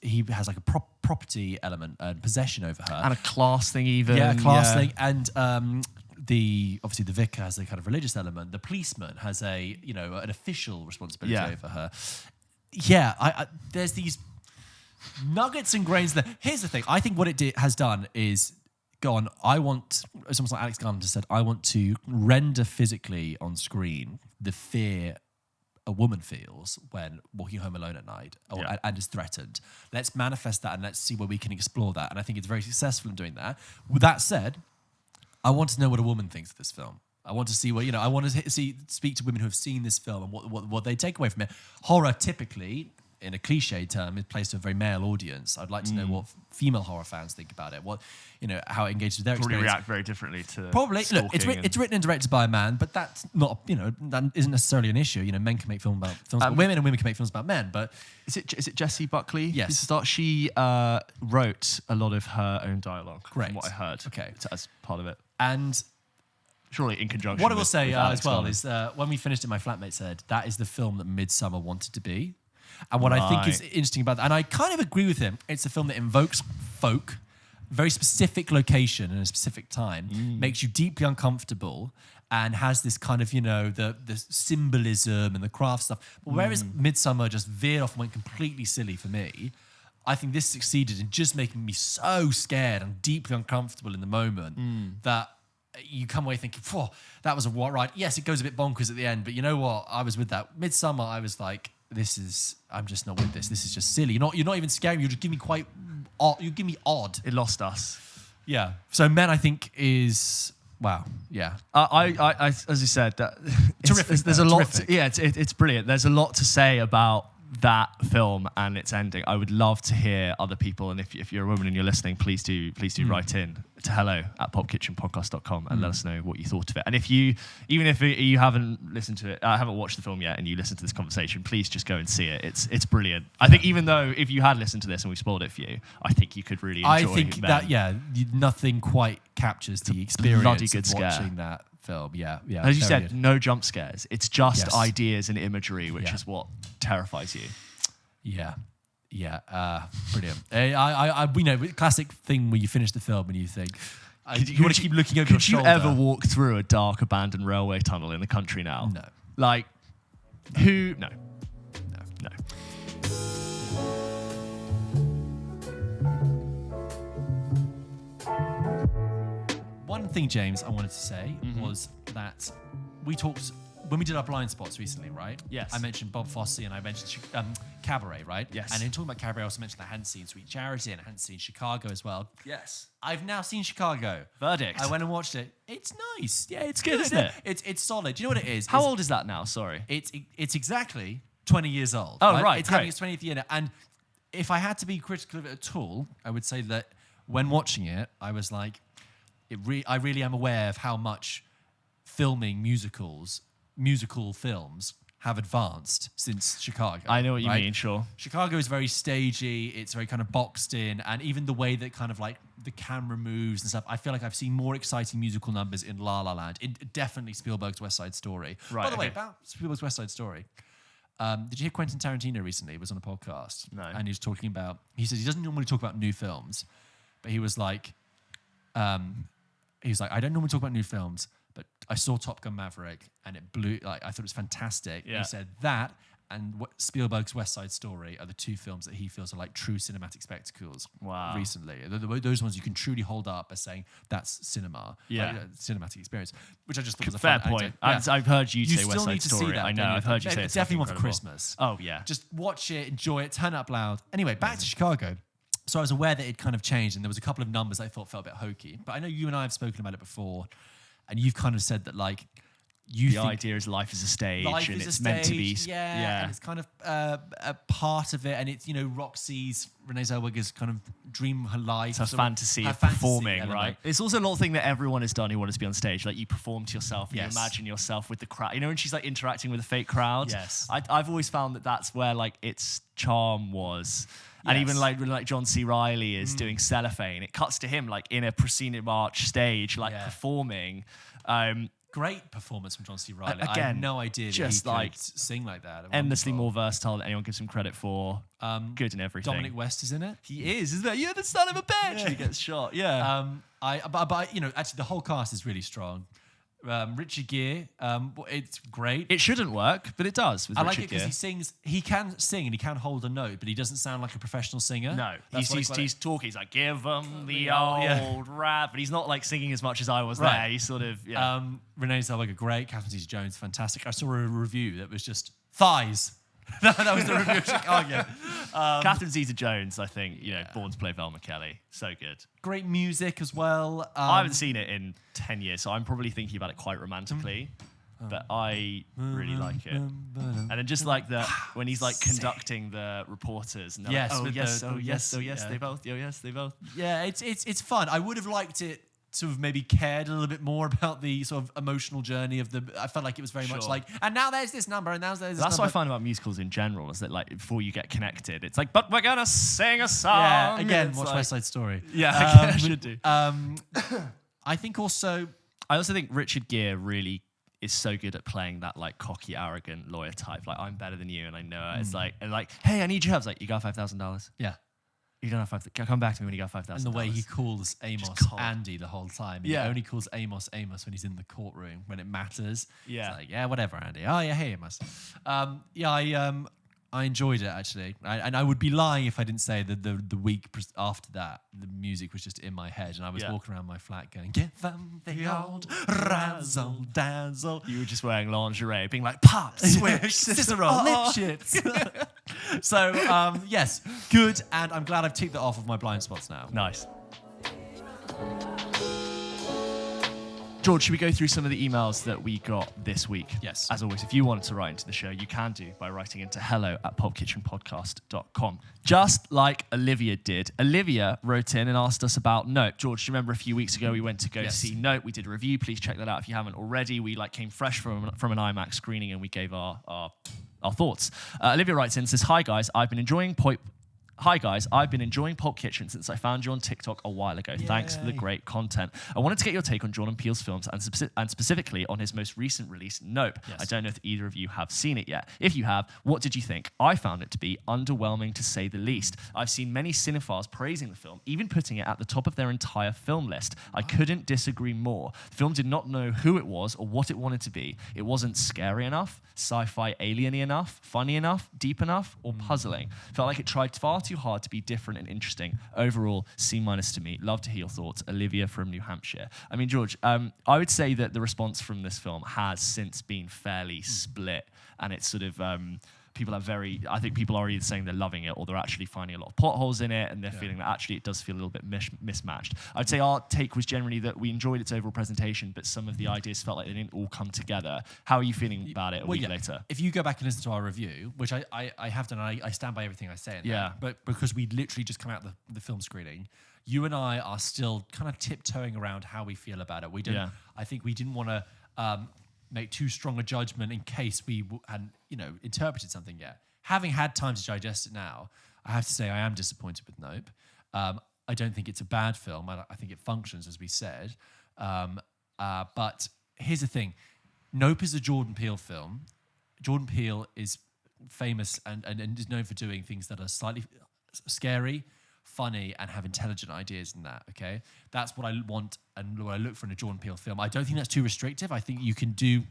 he has like a property element and possession over her. And a class thing even. Yeah, a class thing. And obviously the vicar has a kind of religious element. The policeman has an official responsibility over her. Yeah, there's these nuggets and grains there. Here's the thing. I think what it has done is gone, it's almost like Alex Garland just said, I want to render physically on screen the fear a woman feels when walking home alone at night and is threatened. Let's manifest that and let's see where we can explore that. And I think it's very successful in doing that. With that said, I want to know what a woman thinks of this film. I want to see what, I want to speak to women who have seen this film and what they take away from it. Horror typically, in a cliche term, is placed to a very male audience. I'd like to know what female horror fans think about it. How it engages with their experience. React very differently to look, it's written and directed by a man, but that's not, that isn't necessarily an issue. Men can make films about women, and women can make films about men. But is it Jessie Buckley? Yes. She wrote a lot of her own dialogue. Great. From what I heard. Okay. As part of it. And surely in conjunction. What I will say as well is when we finished it, my flatmate said that is the film that Midsummer wanted to be. And what I think is interesting about that, and I kind of agree with him, it's a film that invokes folk, very specific location and a specific time, makes you deeply uncomfortable, and has this kind of, the symbolism and the craft stuff. But whereas Midsummer just veered off and went completely silly for me, I think this succeeded in just making me so scared and deeply uncomfortable in the moment that you come away thinking, that was a what ride. Yes, it goes a bit bonkers at the end, but you know what? I was with that. Midsummer, I was like, I'm just not with this. This is just silly. You're not even scary. You just give me odd. It lost us. Yeah. So Men, I think, is wow. Yeah. I as you said, Terrific. There's a lot. It's brilliant. There's a lot to say about that film and its ending. I would love to hear other people, and if you're a woman and you're listening, please do write in to hello@popkitchenpodcast.com and let us know what you thought of it. And even if you haven't listened to it, haven't watched the film yet, and you listen to this conversation, please just go and see it. It's brilliant. I think even though if you had listened to this and we spoiled it for you, I think you could really enjoy it. I think that nothing quite captures the experience bloody good of watching that film. Yeah. As you said, no jump scares. It's just ideas and imagery, which is what terrifies you. Brilliant. We know classic thing where you finish the film and you think you want to keep looking over your shoulder. Could you ever walk through a dark abandoned railway tunnel in the country now? No. Like, who? No. One thing, James, I wanted to say was that we talked when we did our blind spots recently, right? Yes. I mentioned Bob Fosse and I mentioned Cabaret, right? Yes. And in talking about Cabaret, I also mentioned I hadn't seen Sweet Charity and I hadn't seen Chicago as well. Yes. I've now seen Chicago. Verdict. I went and watched it. It's nice. Yeah, it's good, isn't it? It's solid. Do you know what it is? How old is that now? Sorry. It's exactly 20 years old. Oh, right. It's having its 20th year now. And if I had to be critical of it at all, I would say that when watching it, I was like, I really am aware of how much filming musical films have advanced since Chicago. I know what you mean, sure. Chicago is very stagey, it's very kind of boxed in, and even the way that kind of like the camera moves and stuff, I feel like I've seen more exciting musical numbers in La La Land. Definitely Spielberg's West Side Story. Right, By the way, about Spielberg's West Side Story, did you hear Quentin Tarantino recently? He was on a podcast. No. And he was talking about, he says he doesn't normally talk about new films, but he was like, I don't normally talk about new films, but I saw Top Gun Maverick and it blew, like, I thought it was fantastic. Yeah. He said that and Spielberg's West Side Story are the two films that he feels are like true cinematic spectacles. Wow. Recently. Those ones you can truly hold up as saying that's cinema. Yeah. Like, cinematic experience, which I just thought was a fair fun point. anecdote. I've heard you say still West Side need to see Story. that, I know. don't you? I've heard you say it's definitely one for incredible. Christmas. Oh, yeah. Just watch it, enjoy it, turn it up loud. Anyway, back to Chicago. So I was aware that it kind of changed and there was a couple of numbers I thought felt a bit hokey. But I know you and I have spoken about it before and you've kind of said that like the idea is life is a stage and it's meant to be. Yeah. And it's kind of a part of it. And it's, Roxy's, Renee Zellweger's kind of dream her life. It's a fantasy of performing, right? It's also a lot of thing that everyone has done who wants to be on stage. Like you perform to yourself and you imagine yourself with the crowd. You know when she's like interacting with a fake crowd? Yes. I've always found that that's where like its charm was. And even like when like John C. Reilly is doing Cellophane, it cuts to him like in a proscenium arch stage, like performing. Great performance from John C. Reilly. Again, I had no idea just that he like could sing like that. Endlessly more versatile than anyone gives him credit for. Good in everything. Dominic West is in it. He is, isn't that? You're the son of a bitch. Yeah. He gets shot. Yeah. But actually the whole cast is really strong. Richard Gere, it's great. It shouldn't work, but it does. With I Richard like it Gere. because he sings. He can sing and he can hold a note, but he doesn't sound like a professional singer. No, he's talking. He's like, give him the old old rap, but he's not like singing as much as I was there. He's sort of Renee Zellweger, great. Catherine Zeta-Jones, fantastic. I saw a review that was just thighs. that was the review of Chicago. Catherine Zeta-Jones, I think, born to play Velma Kelly. So good. Great music as well. I haven't seen it in 10 years, so I'm probably thinking about it quite romantically. But I really like it. And then just like when he's like conducting the reporters. And yes, like, yes, they both. Oh, yes, they both. Yeah, it's fun. I would have liked it to have maybe cared a little bit more about the sort of emotional journey of I felt like it was very much like, and now there's this number, and now there's this That's number. what I find about musicals in general, is that like before you get connected, it's like, but we're gonna sing a song. Yeah, again, watch like, West Side Story. Yeah, I should do. I think also think Richard Gere really is so good at playing that like cocky, arrogant lawyer type. Like, I'm better than you, and I know it. It's like, hey, I need your help. It's like, you got $5,000. Yeah. You don't have 5,000. Come back to me when you got 5,000. And the way he calls Amos Andy the whole time. He only calls Amos when he's in the courtroom, when it matters. Yeah. It's like, yeah, whatever, Andy. Oh, yeah, hey, Amos. I enjoyed it, actually. And I would be lying if I didn't say that the week after that, the music was just in my head. And I was walking around my flat going, give them the old razzle dazzle. You were just wearing lingerie, being like, pop, swish, Cicero, lip shits. So, yes, good. And I'm glad I've ticked that off of my blind spots now. Nice. George, should we go through some of the emails that we got this week? Yes. As always, if you wanted to write into the show, you can do by writing into hello@pulpkitchenpodcast.com. Just like Olivia did. Olivia wrote in and asked us about Nope. George, do you remember a few weeks ago we went to go see Nope? We did a review. Please check that out if you haven't already. We came fresh from an IMAX screening and we gave our thoughts. Olivia writes in and says, Hi guys, I've been enjoying Pulp Kitchen since I found you on TikTok a while ago. Yay. Thanks for the great content. I wanted to get your take on Jordan Peele's films and specifically on his most recent release, Nope. Yes. I don't know if either of you have seen it yet. If you have, what did you think? I found it to be underwhelming to say the least. I've seen many cinephiles praising the film, even putting it at the top of their entire film list. I couldn't disagree more. The film did not know who it was or what it wanted to be. It wasn't scary enough, sci-fi alien-y enough, funny enough, deep enough, or puzzling. Felt like it tried far too hard to be different and interesting. Overall, C- to me. Love to hear your thoughts. Olivia from New Hampshire. I mean, George, I would say that the response from this film has since been fairly split, and it's sort of I think people are either saying they're loving it or they're actually finding a lot of plot holes in it and they're feeling that actually it does feel a little bit mismatched. I'd say our take was generally that we enjoyed its overall presentation, but some of the ideas felt like they didn't all come together. How are you feeling about it a week later? If you go back and listen to our review, which I have done, and I stand by everything I say in that, but because we literally just come out the film screening, you and I are still kind of tiptoeing around how we feel about it. I think we didn't want to make too strong a judgment in case we hadn't, interpreted something yet. Having had time to digest it now, I have to say I am disappointed with Nope. I don't think it's a bad film. I think it functions, as we said. But here's the thing. Nope is a Jordan Peele film. Jordan Peele is famous and is known for doing things that are slightly scary, funny, and have intelligent ideas in that, okay? That's what I want and what I look for in a Jordan Peele film. I don't think that's too restrictive. I think you can do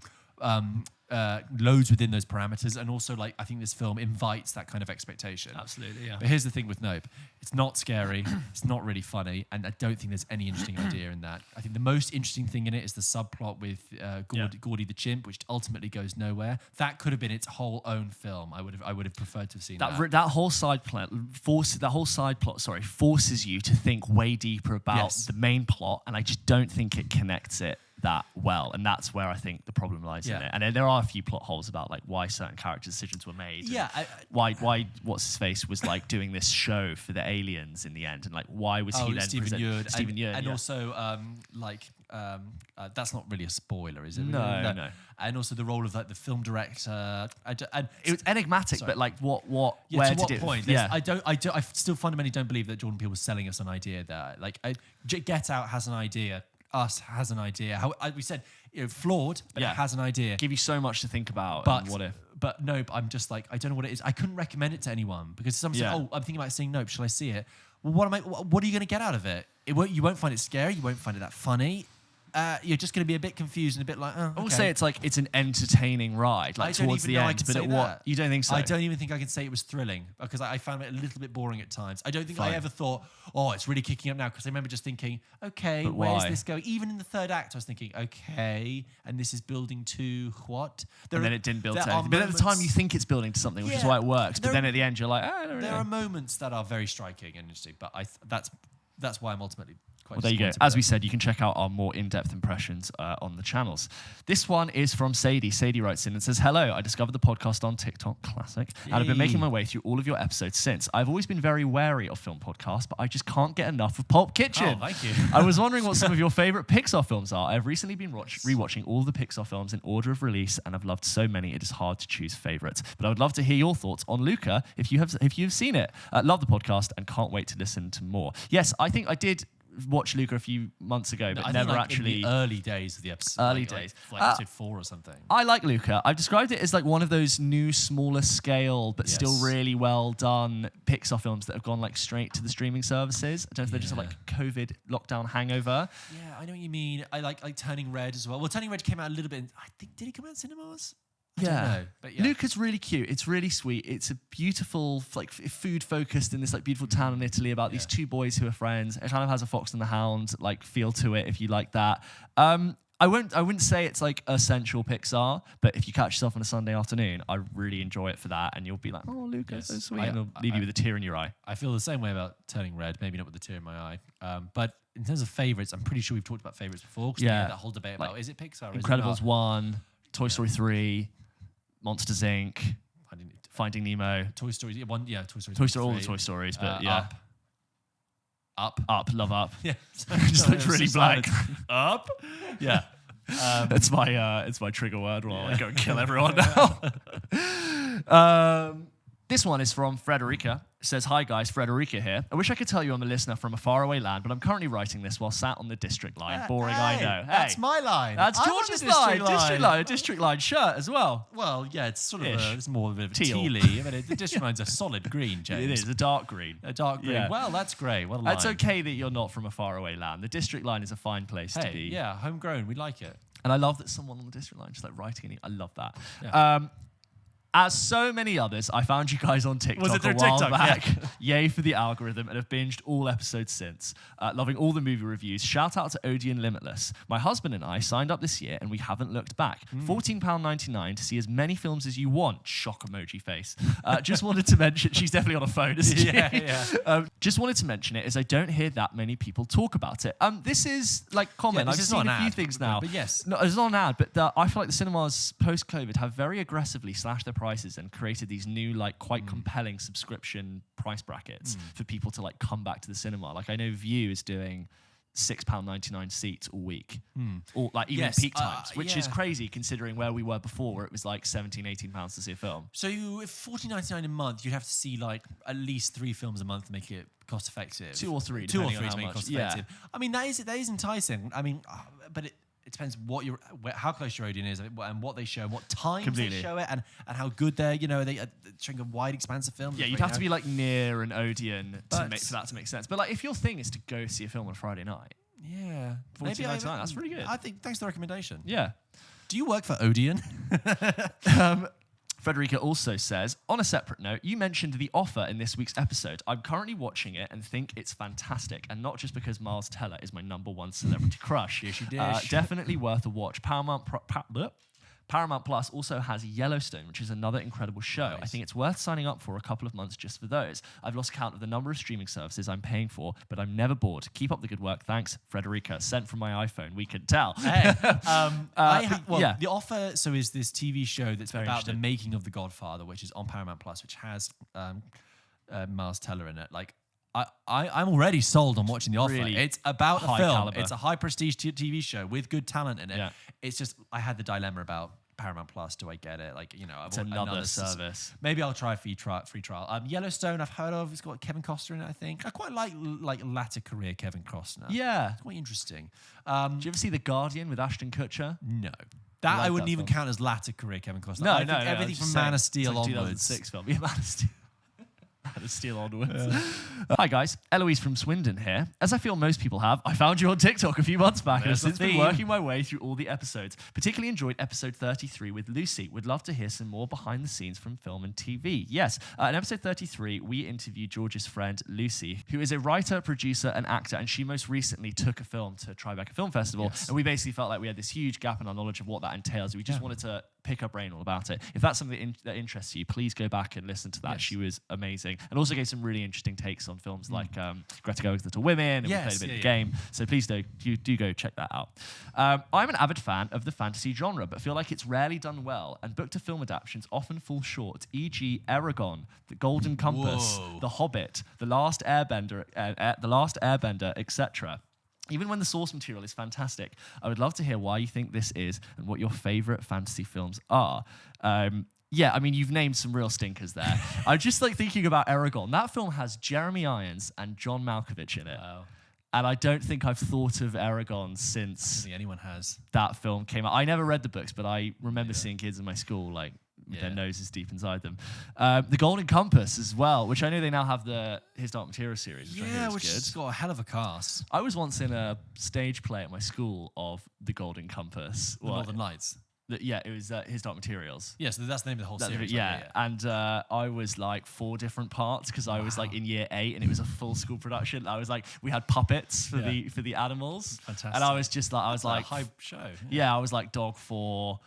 loads within those parameters, and also I think this film invites that kind of expectation. Absolutely, yeah. But here's the thing with Nope. It's not scary, it's not really funny, and I don't think there's any interesting idea in that. I think the most interesting thing in it is the subplot with Gordy the chimp, which ultimately goes nowhere. That could have been its whole own film. I would have preferred to have seen that. That whole side plot forces you to think way deeper about the main plot, and I just don't think it connects it that well, and that's where I think the problem lies in it. And there are a few plot holes about why certain character decisions were made. Why what's his face was doing this show for the aliens in the end, and why was he then Stephen Yeun, and yeah. also that's not really a spoiler, is it? No. And also the role of the film director. And it was enigmatic, but what? Yeah, where to did what it? point? Yeah. I still fundamentally don't believe that Jordan Peele was selling us an idea there. Get Out has an idea. Us has an idea. How we said, flawed, but it has an idea. Give you so much to think about. But what if? But Nope, I'm just I don't know what it is. I couldn't recommend it to anyone because someone said, "Oh, I'm thinking about seeing Nope. Shall I see it?" Well, what are you going to get out of it? You won't find it scary. You won't find it that funny. You're just going to be a bit confused and a bit like, oh, okay. I would say it's an entertaining ride, towards the end. But you don't think so? I don't even think I can say it was thrilling because I found it a little bit boring at times. I don't think I ever thought, oh, it's really kicking up now, because I remember just thinking, okay, where's this going? Even in the third act, I was thinking, okay, and this is building to what? And then it didn't build to anything. But at the time, you think it's building to something, which is why it works. But then at the end, you're like, I don't know. There are moments that are very striking and interesting, but that's why I'm ultimately Well, there you go. As we said, you can check out our more in-depth impressions on the channels. This one is from Sadie. Sadie writes in and says, hello, I discovered the podcast on TikTok, classic, and I've been making my way through all of your episodes since. I've always been very wary of film podcasts, but I just can't get enough of Pulp Kitchen. Oh, thank you. I was wondering what some of your favorite Pixar films are. I've recently been rewatching all the Pixar films in order of release, and I've loved so many it is hard to choose favorites. But I would love to hear your thoughts on Luca if you've seen it. Love the podcast and can't wait to listen to more. Yes, I think I did watched Luca a few months ago, but I never think, actually. in the early days of the episode. Early days. Like episode 4 or something. I like Luca. I've described it as like one of those new, smaller scale, but still really well done Pixar films that have gone like straight to the streaming services. I don't know if they're just like COVID lockdown hangover. Yeah, I know what you mean. I like Turning Red as well. Well, Turning Red came out a little bit. I think, did it come out in cinemas? I don't know, but Luca's really cute. It's really sweet. It's a beautiful, like food focused in this like beautiful town in Italy about these two boys who are friends. It kind of has a Fox and the Hound like feel to it if you like that. I wouldn't say it's like essential Pixar, but if you catch yourself on a Sunday afternoon, I really enjoy it for that, and you'll be like, oh, Luca, so sweet, and it'll leave you with a tear in your eye. I feel the same way about Turning Red, maybe not with a tear in my eye, but in terms of favourites, I'm pretty sure we've talked about favourites before. Yeah, that whole debate about is it Pixar? Or Incredibles is it 1, Toy Story 3, Monsters Inc., Finding Nemo, Toy Story 1, Toy Story. Toy Story, all the Toy Stories, but Up, love Up. Yeah, just looks really blank. Up, yeah. It's my trigger word while I go and kill everyone now. This one is from Frederica. It says, hi guys, Frederica here. I wish I could tell you I'm a listener from a faraway land, but I'm currently writing this while sat on the district line. Boring, I know. That's my line. That's George's line. District line. A district line shirt as well. Well, yeah, it's sort of it's more of a teal. Tealy. I mean, the district line's a solid green, James. It is, a dark green. A dark green. Yeah. Well, that's great. What a line. It's okay that you're not from a faraway land. The district line is a fine place to be. Yeah, homegrown. We like it. And I love that someone on the district line just like writing it. I love that. Yeah. As so many others, I found you guys on TikTok Was it through a while TikTok? back. Yeah. Yay for the algorithm, and have binged all episodes since. Loving all the movie reviews. Shout out to Odeon Limitless. My husband and I signed up this year, and we haven't looked back. £14.99 to see as many films as you want. Shock emoji face. Just wanted to mention, she's definitely on a phone, isn't she? Yeah. Just wanted to mention it, as I don't hear that many people talk about it. This is like common. Yeah, I've seen a few things now. But yes. No, it's not an ad, but I feel like the cinemas post-COVID have very aggressively slashed their prices and created these new, like, quite compelling subscription price brackets for people to like come back to the cinema. Like I know View is doing £6.99 seats all week, or like even peak times, which is crazy considering where we were before, where it was like £17-18 to see a film. So if $14.99 a month, you'd have to see like at least 3 films a month to make it cost effective. 2 or 3, to depending on how make it much. cost effective. I mean that is enticing. I mean, but it depends how close your Odeon is and what they show, and what times they show it, and how good they're, they showing a wide expanse of films. Yeah, you'd have to be like near an Odeon for that to make sense. But like if your thing is to go see a film on a Friday night, $14.99, that's pretty good. I think thanks for the recommendation. Yeah. Do you work for Odeon? Frederica also says, on a separate note, you mentioned The Offer in this week's episode. I'm currently watching it and think it's fantastic, and not just because Miles Teller is my #1 celebrity crush. Yes, you did. Definitely worth a watch. Paramount Plus also has Yellowstone, which is another incredible show. Nice. I think it's worth signing up for a couple of months just for those. I've lost count of the number of streaming services I'm paying for, but I'm never bored. Keep up the good work. Thanks, Frederica. Sent from my iPhone. We can tell. Hey, The Offer is this TV show that's about the making of The Godfather, which is on Paramount Plus, which has Miles Teller in it. Like, I'm already sold on watching The Offer. Really it's about high a film. caliber. It's a high prestige TV show with good talent in it. Yeah. It's just I had the dilemma about Paramount Plus. Do I get it? Like, it's another service. Maybe I'll try a free trial. Yellowstone, I've heard of. It's got Kevin Costner in it. I think I quite like latter career Kevin Costner. Yeah, it's quite interesting. Do you ever see The Guardian with Ashton Kutcher? No. That I wouldn't even count as latter career Kevin Costner. No, I think everything from Man of Steel onwards. 2006 film. Yeah, Man of Steel. Steel onwards. Hi guys, Eloise from Swindon here. As I feel most people have, I found you on TikTok a few months back and have since been working my way through all the episodes. Particularly enjoyed episode 33 with Lucy. Would love to hear some more behind the scenes from film and TV. Yes, in episode 33, we interviewed George's friend Lucy, who is a writer, producer, and actor, and she most recently took a film to Tribeca Film Festival, and we basically felt like we had this huge gap in our knowledge of what that entails. We just wanted to pick her brain all about it. If that's something that interests you, please go back and listen to that. Yes. She was amazing, and also gave some really interesting takes on films like Greta Gerwig's Little Women, and we played a bit of the game. So please do go check that out. I'm an avid fan of the fantasy genre, but feel like it's rarely done well, and book to film adaptations often fall short, e.g. Eragon, The Golden Compass, The Hobbit, The Last Airbender, etc. Even when the source material is fantastic, I would love to hear why you think this is and what your favorite fantasy films are. Yeah, I mean, you've named some real stinkers there. I'm just like thinking about Eragon. That film has Jeremy Irons and John Malkovich in it. Wow. And I don't think I've thought of Eragon since I don't think anyone has. that film came out. I never read the books, but I remember seeing kids in my school like with their noses deep inside them. The Golden Compass as well, which I know they now have the His Dark Material series. Which has got a hell of a cast. I was once in a stage play at my school of The Golden Compass. The Northern Lights. It was His Dark Materials. Yeah, so that's the name of the whole series. And I was like 4 different parts because I was like in year 8 and it was a full school production. I was like, we had puppets for the animals. Fantastic. And I was just like, a high show. Yeah, I was like Dog 4,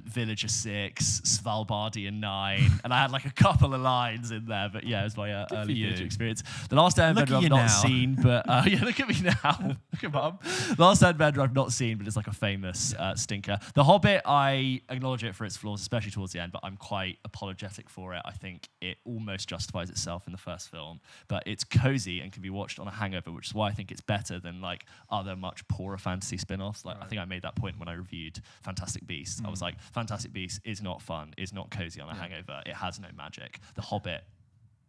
Villager 6, Svalbardian 9, and I had like a couple of lines in there. But yeah, it was my early theatre experience. The Last Airbender I've not seen, but look at me now. Look at Mum. The Last Airbender I've not seen, but it's like a famous stinker. The Hobbit, I acknowledge it for its flaws, especially towards the end, but I'm quite apologetic for it. I think it almost justifies itself in the first film, but it's cozy and can be watched on a hangover, which is why I think it's better than like other much poorer fantasy spin-offs. Like I think I made that point when I reviewed Fantastic Beasts. I was like, Fantastic Beasts is not fun, is not cozy on a hangover. It has no magic. The Hobbit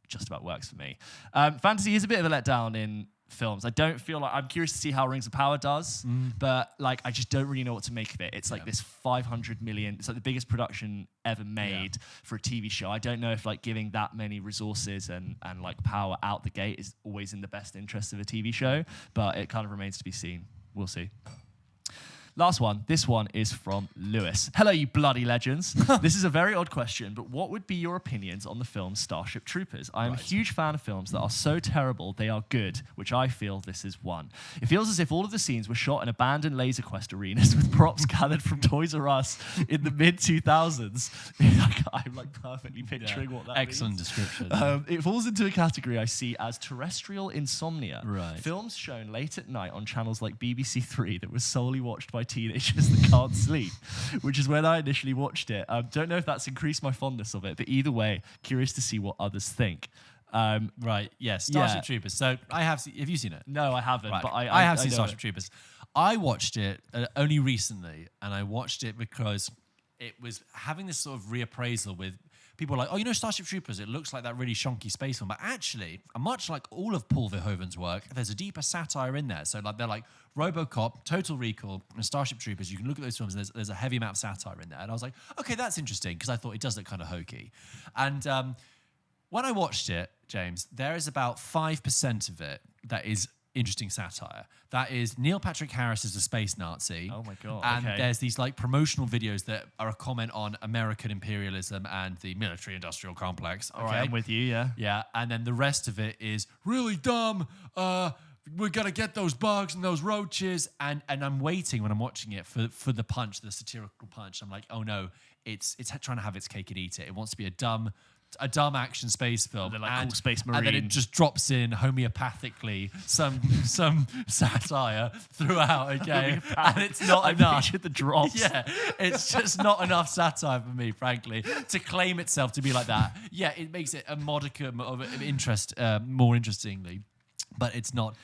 just about works for me. Fantasy is a bit of a letdown in films. I don't feel like, I'm curious to see how Rings of Power does, but like I just don't really know what to make of it. It's like this 500 million, it's like the biggest production ever made for a TV show. I don't know if like giving that many resources and like power out the gate is always in the best interest of a TV show, but it kind of remains to be seen. We'll see. Last one. This one is from Lewis. Hello, you bloody legends. This is a very odd question, but what would be your opinions on the film Starship Troopers? I am a huge fan of films that are so terrible they are good, which I feel this is one. It feels as if all of the scenes were shot in abandoned Laser Quest arenas with props gathered from Toys R Us in the mid-2000s. I'm like perfectly picturing what that Excellent means. description. It falls into a category I see as terrestrial insomnia. Right. Films shown late at night on channels like BBC Three that was solely watched by teenagers that can't sleep, which is when I initially watched it. Don't know if that's increased my fondness of it, but either way, curious to see what others think. Right, yes, Starship Troopers. So have you seen it? No, I haven't, Right. but I have seen Starship Troopers. I watched it only recently, and I watched it because it was having this sort of reappraisal with people like, oh, you know, Starship Troopers, it looks like that really shonky space film. But actually, much like all of Paul Verhoeven's work, there's a deeper satire in there. So like they're like RoboCop, Total Recall, and Starship Troopers. You can look at those films and there's a heavy amount of satire in there. And I was like, okay, that's interesting, because I thought it does look kind of hokey. And when I watched it, James, there is about 5% of it that is interesting satire. That is Neil Patrick Harris is a space Nazi. Oh my God. And there's these like promotional videos that are a comment on American imperialism and the military industrial complex. All right, I'm with you, yeah. Yeah, and then the rest of it is really dumb. We're gonna get those bugs and those roaches. And I'm waiting when I'm watching it for the punch, the satirical punch. I'm like, oh no, it's trying to have its cake and eat it. It wants to be a dumb action space film, They're like, cool Space Marine. and then it just drops in homeopathically some satire throughout. Okay, and it's not enough. The drops. Yeah, it's just not enough satire for me, frankly, to claim itself to be like that. Yeah, it makes it a modicum of interest, more interestingly, but it's not.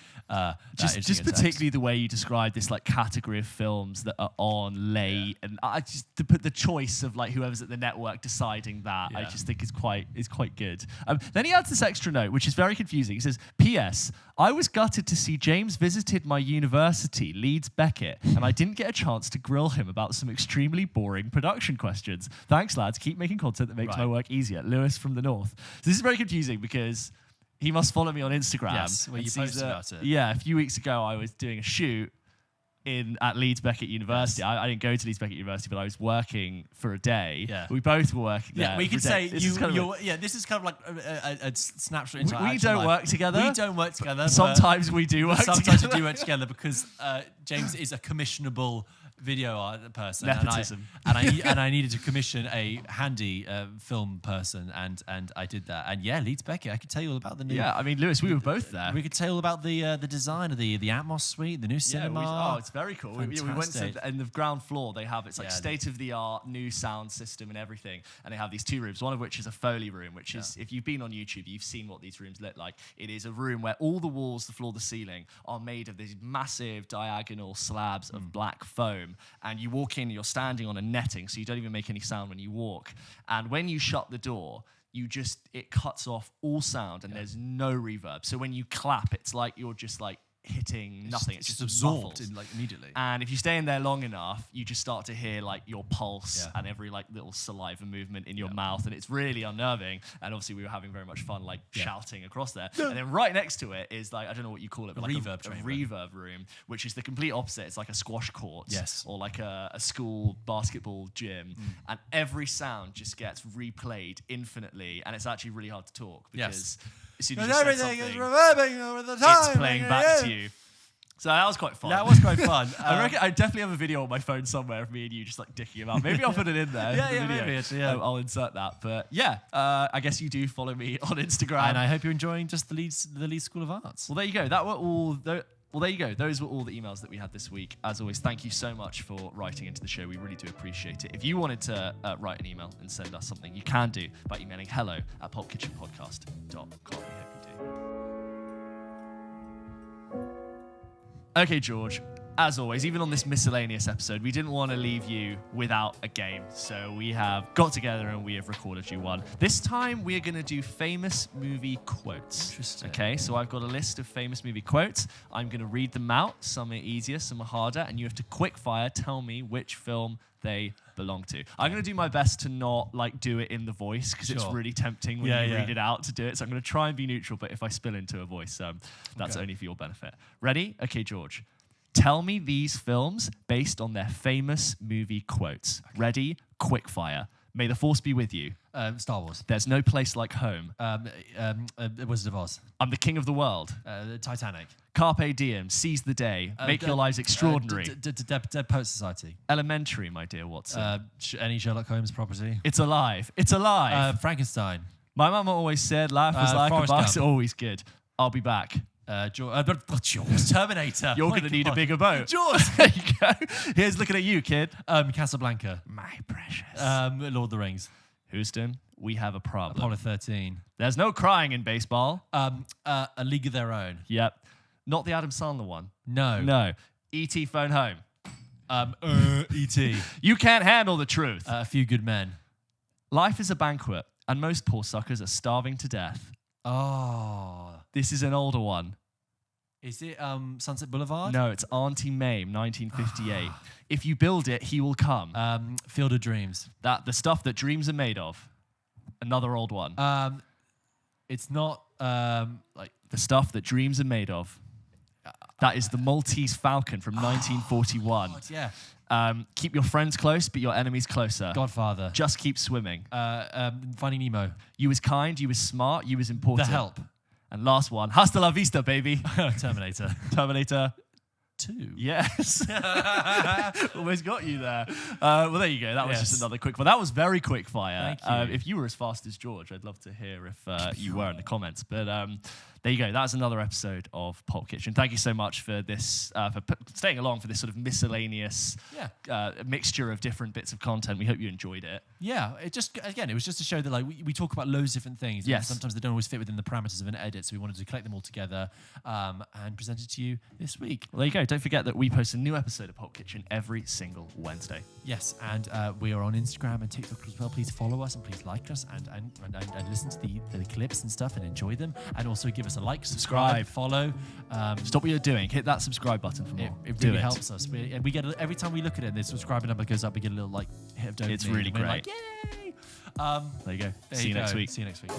Just particularly the way you describe this like category of films that are on late, and I just to put the choice of like whoever's at the network deciding that, I just think is quite good. Then he adds this extra note, which is very confusing. He says, "P.S. I was gutted to see James visited my university, Leeds Beckett, and I didn't get a chance to grill him about some extremely boring production questions. Thanks, lads. Keep making content that makes my work easier." Lewis from the North. So this is very confusing because he must follow me on Instagram. Yes, where you posted about it. Yeah, a few weeks ago I was doing a shoot at Leeds Beckett University. Yes. I didn't go to Leeds Beckett University, but I was working for a day. Yeah. We both were working there. Yeah, we could say this is kind of like a snapshot into we don't work together. We don't work together. Sometimes we do work together. Sometimes we do work together because James is a commissionable video art person. Nepotism. And I needed to commission a handy film person, and I did that. And yeah, Leeds Beckett, I could tell you all about the new. Yeah, I mean, Lewis, we were both there. We could tell you all about the design of the Atmos suite, the new cinema. It's very cool. We went to in the ground floor. They have it's like state of the art new sound system and everything, and they have these 2 rooms. One of which is a Foley room, which is if you've been on YouTube, you've seen what these rooms look like. It is a room where all the walls, the floor, the ceiling are made of these massive diagonal slabs of black foam, and you walk in, you're standing on a netting, so you don't even make any sound when you walk. And when you shut the door, it cuts off all sound, and there's no reverb. So when you clap, it's like you're just like hitting nothing. It's just absorbed muffled. in, like, immediately. And if you stay in there long enough, you just start to hear like your pulse and every like little saliva movement in your mouth, and it's really unnerving. And obviously we were having very much fun like shouting across there. And then right next to it is like, I don't know what you call it, but like a reverb room, which is the complete opposite. It's like a squash court or like a school basketball gym, and every sound just gets replayed infinitely, and it's actually really hard to talk because as soon as you say something, is reverbing over the time. it's playing back to you. So that was quite fun. That was quite fun. I reckon I definitely have a video on my phone somewhere of me and you just like dicking about. Maybe I'll put it in there. Maybe actually, I'll insert that. But I guess you do follow me on Instagram. And I hope you're enjoying just the Leeds School of Arts. Well, there you go. There you go. Those were all the emails that we had this week. As always, thank you so much for writing into the show. We really do appreciate it. If you wanted to write an email and send us something, you can do by emailing hello@pulpkitchenpodcast.com. We hope you do. Okay, George, as always, even on this miscellaneous episode, we didn't want to leave you without a game. So we have got together and we have recorded you one. This time we are going to do famous movie quotes. Interesting. Okay, so I've got a list of famous movie quotes. I'm going to read them out. Some are easier, some are harder, and you have to quickfire tell me which film they belong to. I'm going to do my best to not like do it in the voice because it's really tempting when you read it out to do it. So I'm going to try and be neutral, but if I spill into a voice, that's only for your benefit. Ready? Okay, George. Tell me these films based on their famous movie quotes. Okay. Ready? Quickfire. May the force be with you. Star Wars. There's no place like home. Wizard of Oz. I'm the king of the world. Titanic. Carpe diem. Seize the day. Make your lives extraordinary. Dead Poet Society. Elementary, my dear Watson. Any Sherlock Holmes property. It's alive. It's alive. Frankenstein. My mama always said life was like a box. Always good. I'll be back. Jaws. Terminator. You're going to need a bigger boat. Jaws. There you go. Here's looking at you, kid. Casablanca. My precious. Lord of the Rings. Houston, we have a problem. Apollo 13. There's no crying in baseball. A League of Their Own. Yep. Not the Adam Sandler one. No. E.T. Phone Home. E.T. You can't handle the truth. A Few Good Men. Life is a banquet, and most poor suckers are starving to death. Oh. This is an older one. Is it Sunset Boulevard? No, it's Auntie Mame, 1958. If you build it, he will come. Field of Dreams. The stuff that dreams are made of. Another old one. It's not like the stuff that dreams are made of. That is the Maltese Falcon from 1941. God, yeah. Keep your friends close, but your enemies closer. Godfather. Just keep swimming. Finding Nemo. You was kind, you was smart, you was important. The Help. And last one, hasta la vista, baby. Terminator. Terminator 2. Yes. Almost got you there. Well, there you go. That was just another quick one. That was very quick fire. Thank you. If you were as fast as George, I'd love to hear if you were in the comments. But there you go. That was another episode of Pulp Kitchen. Thank you so much for this, for staying along for this sort of miscellaneous mixture of different bits of content. We hope you enjoyed it. Yeah. It was just to show that like we talk about loads of different things. Yes. Sometimes they don't always fit within the parameters of an edit, so we wanted to collect them all together and present it to you this week. Well, there you go. Don't forget that we post a new episode of Pulp Kitchen every single Wednesday. Yes, and we are on Instagram and TikTok as well. Please follow us and please like us and listen to the clips and stuff and enjoy them. And also give us a like, subscribe, follow. Stop what you're doing. Hit that subscribe button for more. It really helps us. And we get every time we look at it, the subscriber number goes up. We get a little like hit of dopamine. It's really great. Like, yay! There you go. See you next week. See you next week.